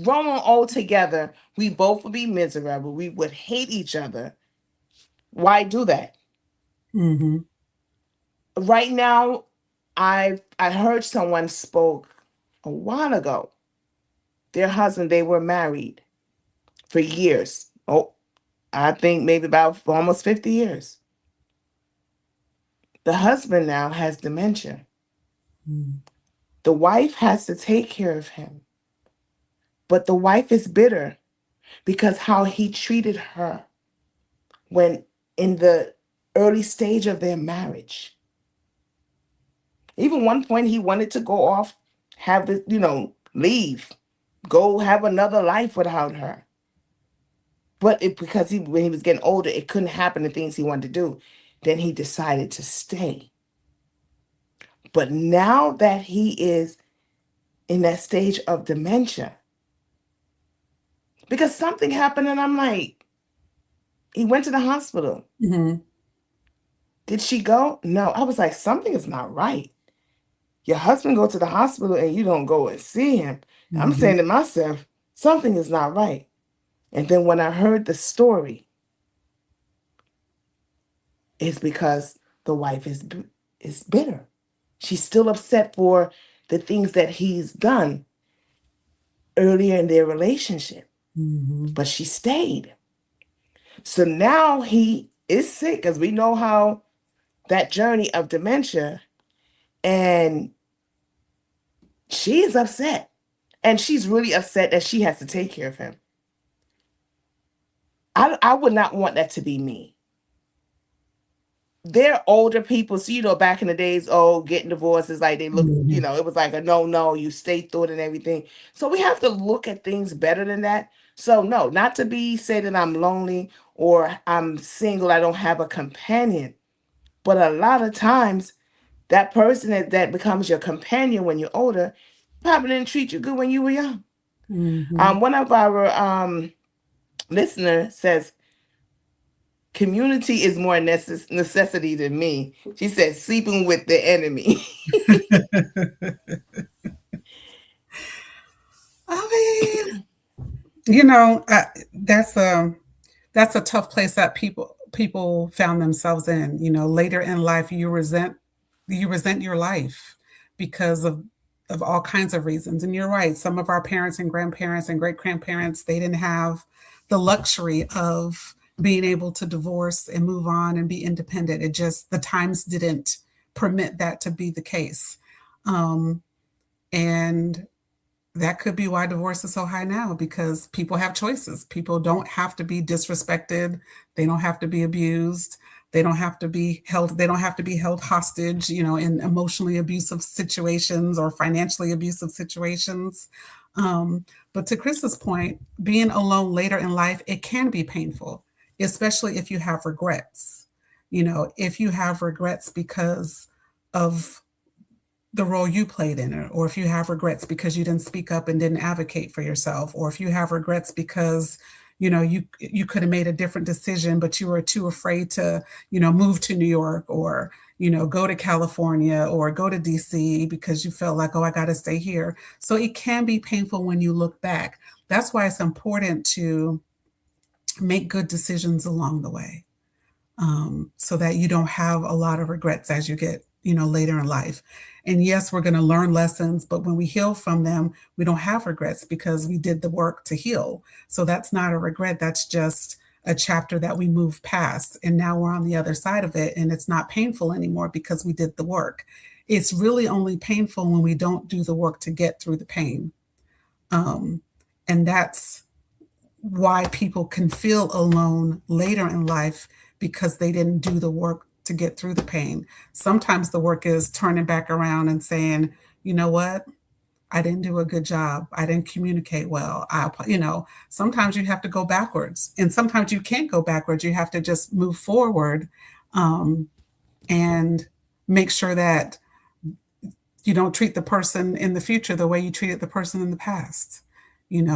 growing old together, we both would be miserable. We would hate each other. Why do that? Mm-hmm. Right now, I heard someone spoke a while ago. Their husband, they were married for years. Oh, I think maybe about almost 50 years. The husband now has dementia. Mm-hmm. The wife has to take care of him. But the wife is bitter because how he treated her when in the early stage of their marriage. Even one point he wanted to go off, have this, leave, go have another life without her. But because when he was getting older, it couldn't happen, the things he wanted to do. Then he decided to stay. But now that he is in that stage of dementia, because something happened, and I'm like, he went to the hospital. Mm-hmm. Did she go? No. I was like, something is not right. Your husband go to the hospital and you don't go and see him. I'm Mm-hmm. saying to myself, something is not right. And then when I heard the story, it's because the wife is bitter. She's still upset for the things that he's done earlier in their relationship, Mm-hmm. but she stayed. So now he is sick because we know how that journey of dementia, and she is upset. And she's really upset that she has to take care of him. I would not want that to be me. They're older people. So, back in the days, getting divorced is like they look, Mm-hmm. it was like a no, you stay through it and everything. So we have to look at things better than that. So no, not to be say that I'm lonely or I'm single, I don't have a companion. But a lot of times that person that becomes your companion when you're older probably didn't treat you good when you were young. Mm-hmm. One of our listener says, community is more necessity than me. She said, sleeping with the enemy. I mean, you know, that's a tough place that people found themselves in. You know, later in life, you resent your life because of all kinds of reasons. And you're right. Some of our parents and grandparents and great grandparents, they didn't have the luxury of being able to divorce and move on and be independent. It just the times didn't permit that to be the case. Um, and that could be why divorce is so high now, because people have choices. People don't have to be disrespected. They don't have to be abused. They don't have to be held hostage, in emotionally abusive situations or financially abusive situations. Um, but to Chris's point, being alone later in life, it can be painful, especially if you have regrets. If you have regrets because of the role you played in it, or if you have regrets because you didn't speak up and didn't advocate for yourself, or if you have regrets because you could have made a different decision, but you were too afraid to move to New York, or go to California or go to DC because you felt like, oh, I got to stay here. So it can be painful when you look back. That's why it's important to make good decisions along the way, so that you don't have a lot of regrets as you get later in life. And yes, we're going to learn lessons, but when we heal from them, we don't have regrets because we did the work to heal. So that's not a regret. That's just a chapter that we move past. And now we're on the other side of it. And it's not painful anymore because we did the work. It's really only painful when we don't do the work to get through the pain. Um, and that's why people can feel alone later in life, because they didn't do the work to get through the pain. Sometimes the work is turning back around and saying, you know what? I didn't do a good job. I didn't communicate well. Sometimes you have to go backwards, and sometimes you can't go backwards. You have to just move forward, um, and make sure that you don't treat the person in the future the way you treated the person in the past.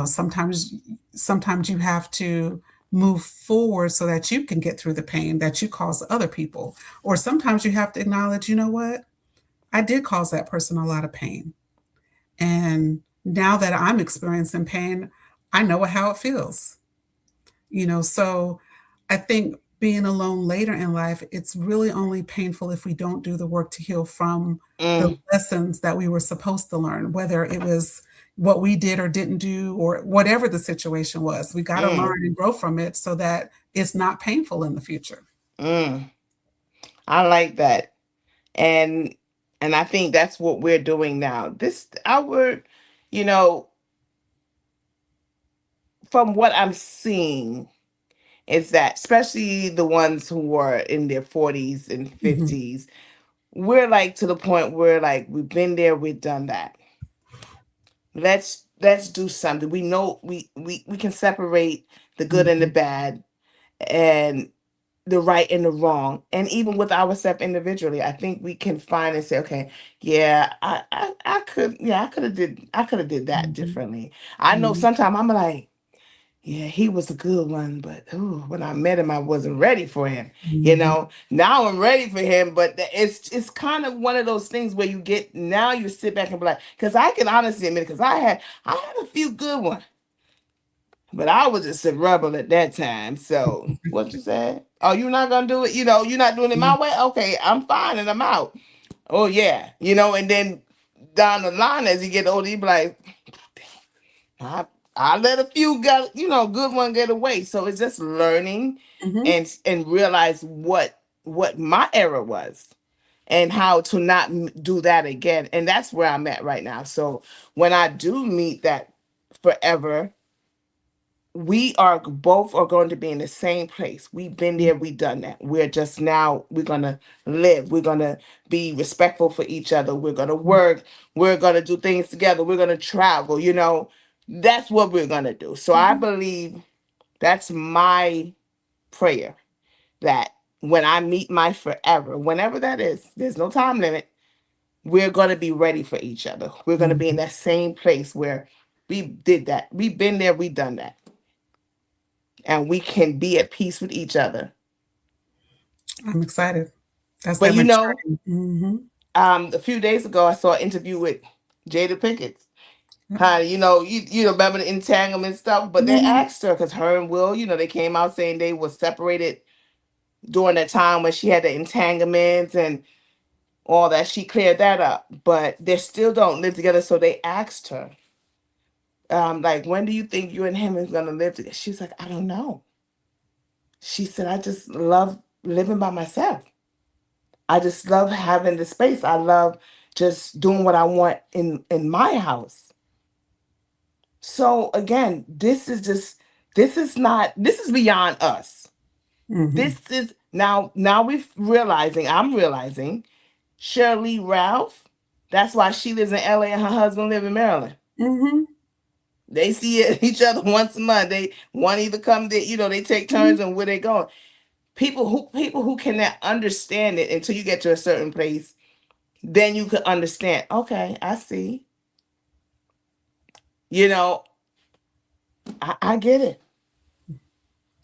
Sometimes you have to move forward so that you can get through the pain that you cause other people. Or sometimes you have to acknowledge, you know what? I did cause that person a lot of pain. And now that I'm experiencing pain, I know how it feels. So I think being alone later in life, it's really only painful if we don't do the work to heal from the Mm, lessons that we were supposed to learn, whether it was what we did or didn't do, or whatever the situation was. We got to mm, learn and grow from it so that it's not painful in the future. mm. I like that. And I think that's what we're doing now. You know, from what I'm seeing, is that especially the ones who are in their 40s and Mhm. 50s, we're like to the point where like we've been there, we've done that. Let's do something. We know we can separate the good and the Mhm. bad, and the right and the wrong. And even with ourselves individually, I think we can find and say, okay, yeah, I could have did that Mhm. differently. I know Mhm. sometimes I'm like, yeah, he was a good one, but ooh, when I met him, I wasn't ready for him. You Mhm. know, now I'm ready for him, but it's kind of one of those things where you get now you sit back and be like, because I can honestly admit, because I had a few good ones, but I was just a rebel at that time. So what you said? Oh, you're not gonna do it? You know, you're not doing it my way. Okay, I'm fine and I'm out. Oh yeah, you know, and then down the line as you get older, you be like, I I let a few get good one get away. So it's just learning Mhm. and realize what my error was and how to not do that again. And that's where I'm at right now. So when I do meet that forever, we are both are going to be in the same place. We've been there, we've done that. We're just now we're gonna live. We're gonna be respectful for each other. We're gonna work. We're gonna do things together. We're gonna travel. That's what we're gonna do. So I Mhm. believe that's my prayer that when I meet my forever, whenever that is, there's no time limit. We're gonna be ready for each other. We're gonna be in Mhm. that same place where we did that. We've been there. We've done that and we can be at peace with each other. I'm excited. That's But that maturity. a few days ago I saw an interview with Jada Pinkett. You remember the entanglement stuff, but they Mhm. asked her because her and Will, they came out saying they were separated during that time when she had the entanglements and all that. She cleared that up, but they still don't live together. So they asked her, like, when do you think you and him is gonna live together? She's like, I don't know. She said, I just love living by myself. I just love having the space. I love just doing what I want in my house. So again, this is beyond us. Mhm. This is now I'm realizing Shirley Ralph, that's why she lives in LA and her husband live in Maryland. Mhm. They see each other once a month. They one either come there, they take turns Mhm. and where they going. People who cannot understand it until you get to a certain place, then you could understand. Okay, I see. You know, I get it.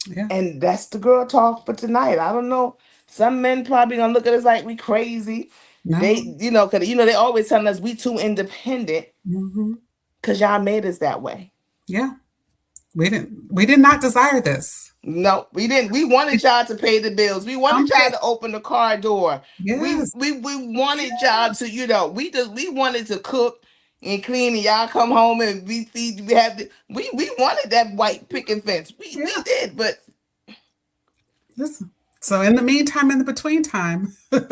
Yeah. And that's the girl talk for tonight. I don't know. Some men probably gonna look at us like we crazy. They, No. cause they always telling us we too independent Mhm. because y'all made us that way. Yeah. We did not desire this. No, we didn't. We wanted y'all to pay the bills. We wanted y'all Okay. to open the car door. We Yes. we we wanted y'all to, we wanted to cook and clean and y'all come home and we feed we have the, we wanted that white picket fence. We Yeah. did, but Listen. So in the meantime, in the between time, we're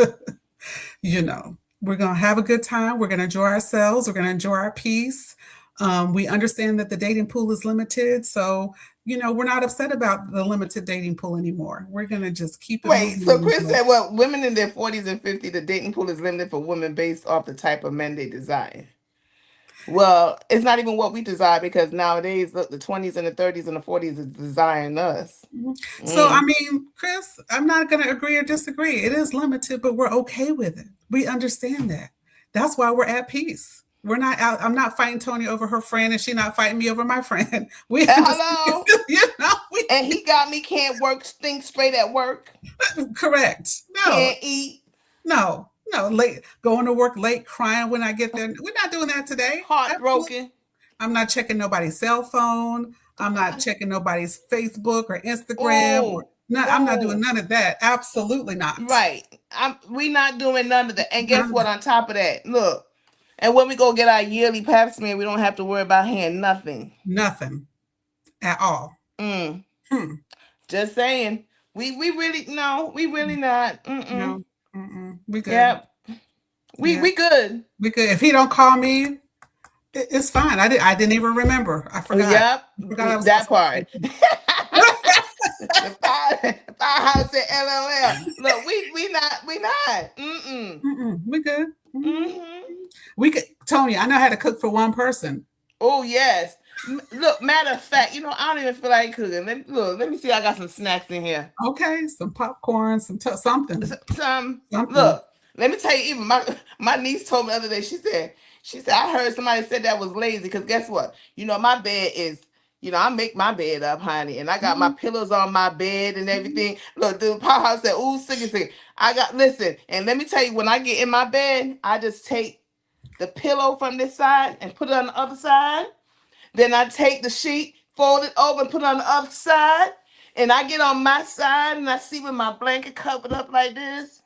going to have a good time. We're going to enjoy ourselves. We're going to enjoy our peace. We understand that the dating pool is limited. So, we're not upset about the limited dating pool anymore. We're going to just keep it wait, moving so and Chris enjoy. said, well, women in their 40s and 50s, the dating pool is limited for women based off the type of men they desire. Well, it's not even what we desire because nowadays, look, the 20s and the 30s and the 40s is desiring us. Mhm. So, I Mm. mean, Chris, I'm not going to agree or disagree. It is limited, but we're okay with it. We understand that. That's why we're at peace. We're not out. I'm not fighting Tony over her friend, and she not fighting me over my friend. We understand, Hello? we And he got me can't work, think straight at work, correct. No, can't eat, no, late going to work late, crying when I get there. We're not doing that today. Absolutely. heartbroken. I'm not checking nobody's cell phone. I'm not checking nobody's Facebook or Instagram or Oh, no, I'm not doing oh, none of that. Absolutely not. right. We not doing none of that. And guess what? On top of that, look. And when we go get our yearly pap smear, we don't have to worry about hearing nothing. Nothing at all. Mm. Hmm. Just saying. We really no, we really not. Mm-mm. No. Mm-mm. We good. Yep. We Yeah, we good. we good. If he don't call me, it's fine. I didn't even remember. I forgot. Yep. I forgot I was That supposed to call part. you. The firehouse said LOL. Look, we not. Mm-mm. Mm-mm. We good. Mhm. Mm-hmm. We could, Tony. I know how to cook for one person. Oh yes. Look, matter of fact, I don't even feel like cooking. Let me see. I got some snacks in here. Okay, some popcorn, something, something. Look, let me tell you, even my niece told me the other day, she said, I heard somebody said that was lazy, because guess what? My bed is, You know, I make my bed up, honey, and I got my pillows on my bed and everything. Look, the powerhouse said, "Ooh, sick." Listen, and let me tell you, when I get in my bed, I just take the pillow from this side and put it on the other side. Then I take the sheet, fold it over, and put it on the other side. And I get on my side and I sleep with my blanket covered up like this.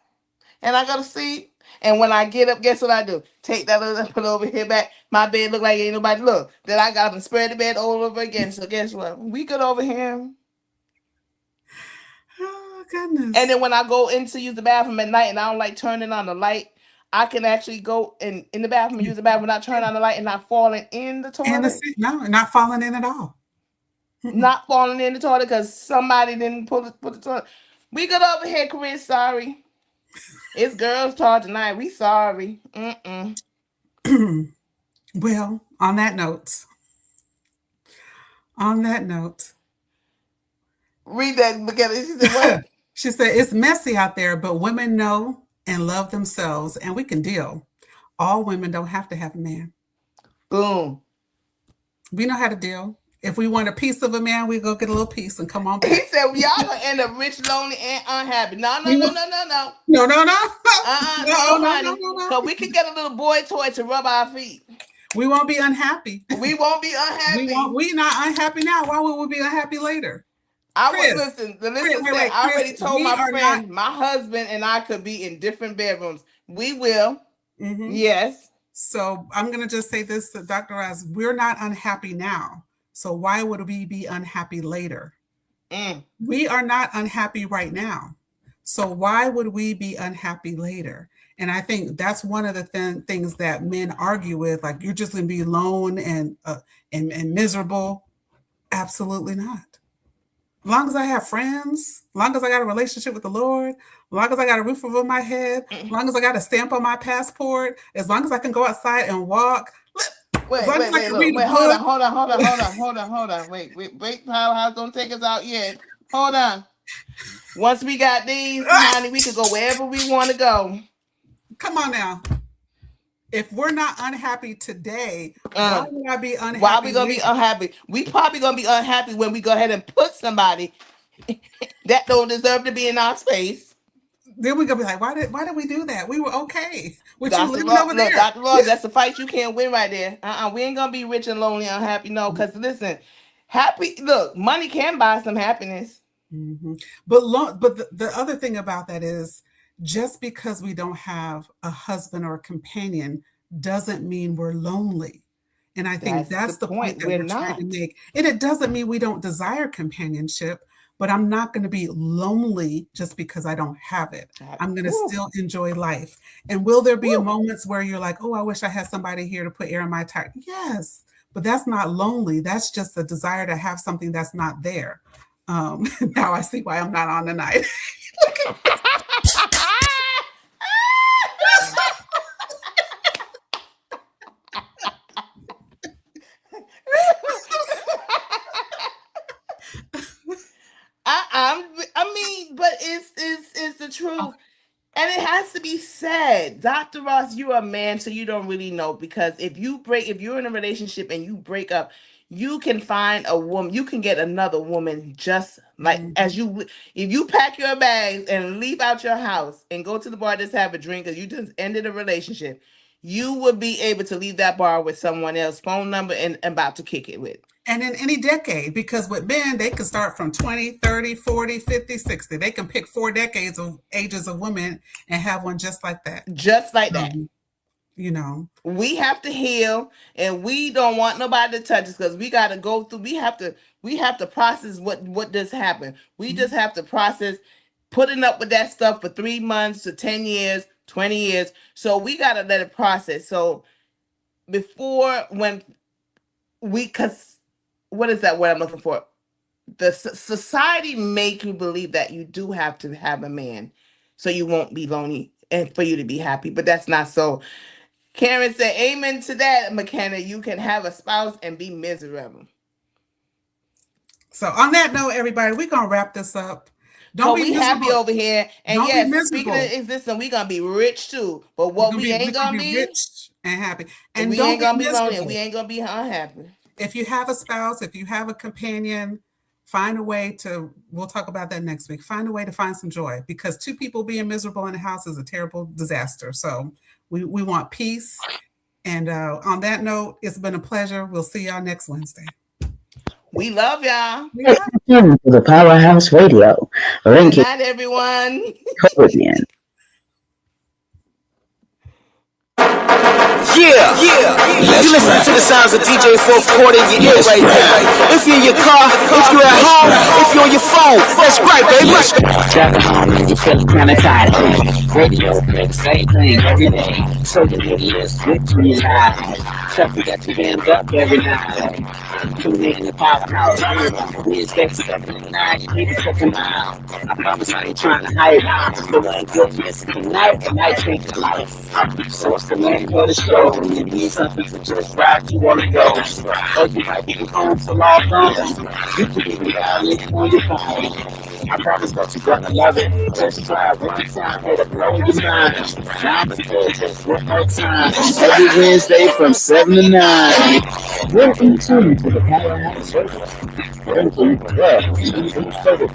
And I go to sleep. And when I get up, guess what I do? Take that little put it over here back. My bed look like ain't nobody look. Then I got up and spread the bed all over again. So guess what? We good over here. Oh goodness. And then when I go in to use the bathroom at night and I don't like turning on the light, I can actually go in the bathroom and use the bathroom, not turn on the light and not falling in the toilet. No, not falling in at all. Not falling in the toilet because somebody didn't put the toilet. We good over here, Chris. Sorry. It's girls' talk tonight. We sorry. Well, on that note, read that, Mckenna. She said, what? She said, it's messy out there, but women know and love themselves, and we can deal. All women don't have to have a man. Boom. We know how to deal. If we want a piece of a man, we go get a little piece and come on back. He said, well, y'all gonna end up rich, lonely, and unhappy. No. No, honey. Because we can get a little boy toy to rub our feet. We won't be unhappy. We won't be unhappy. We not unhappy now. Why would we be unhappy later? I already told my friend, my husband and I could be in different bedrooms. We will. Mm-hmm. Yes. So I'm going to just say this to Dr. Oz. We're not unhappy now. So why would we be unhappy later? We are not unhappy right now. So why would we be unhappy later? And I think that's one of the things that men argue with, like you're just going to be alone and miserable. Absolutely not. As long as I have friends, as long as I got a relationship with the Lord, as long as I got a roof over my head, as long as I got a stamp on my passport, as long as I can go outside and walk. Wait, hold on. Wait, Powerhouse, don't take us out yet. Hold on. Once we got these, honey, we can go wherever we want to go. Come on now. If we're not unhappy today, why would I be unhappy? Why are we going to be unhappy? We probably going to be unhappy when we go ahead and put somebody that don't deserve to be in our space. Then we're going to be like, why did we do that? We were okay. With you living over there. Dr. Lord, that's a fight you can't win right there. We ain't going to be rich and lonely and unhappy. No, because listen, money can buy some happiness. Mm-hmm. But the other thing about that is, just because we don't have a husband or a companion doesn't mean we're lonely. And I think that's the point that we're trying to make. And it doesn't mean we don't desire companionship, but I'm not going to be lonely just because I don't have it. I'm going to still enjoy life. And will there be moments where you're like, oh, I wish I had somebody here to put air in my tire? Yes, but that's not lonely. That's just a desire to have something that's not there. Now I see why I'm not on tonight. But it's the truth. And it has to be said. Dr. Ross, you're a man, so you don't really know. Because if you're in a relationship and you break up, you can find a woman, you can get another woman just like if you pack your bags and leave out your house and go to the bar just have a drink because you just ended a relationship, you would be able to leave that bar with someone else, phone number, and about to kick it with. And in any decade, because with men, they can start from 20, 30, 40, 50, 60. They can pick 4 decades of ages of women and have one just like that. Just like that. You know. We have to heal, and we don't want nobody to touch us because we got to go through. We have to process what just happened. We just have to process putting up with that stuff for 3 months to 10 years, 20 years. So we got to let it process. So before because what is that word I'm looking for? The society make you believe that you do have to have a man so you won't be lonely and for you to be happy, but that's not so. Karen said, amen to that, Mckenna. You can have a spouse and be miserable. So on that note, everybody, we're going to wrap this up. Don't be happy over here. And yes, speaking of existence, we're going to be rich too. But what we ain't going to be rich and happy. And we ain't going to be lonely and we ain't going to be unhappy. if you have a spouse, if you have a companion, find a way to, we'll talk about that next week, find a way to find some joy, because two people being miserable in a house is a terrible disaster. So we want peace. And on that note, it's been a pleasure. We'll see y'all next Wednesday. We love y'all. To the Powerhouse Radio. Good night, everyone. Yeah. You listen to the sounds of DJ Fourth Quarter in your ear right now. If you're in your car, if you're at home, if you're on your phone, that's right, baby. Driving home and you feeling kind of tired. Radio plays same thing every day. So the videos good to your lives. Something that you hands up every night. Tune in the Powerhouse. We expect stuff in the night. You need to check them out. I promise I ain't trying to hide. The one goodness tonight, the night changes life. So it's the man for the show. You need something to just ride, you wanna go. Or you might be home so long gone. You can be out on your phone. I promise that you're gonna love it. Just try one time, it'll blow your mind. Now I'm just one more time. Every Wednesday from 7 to 9. We're in tune to the Powerhouse Radio. We're in tune to the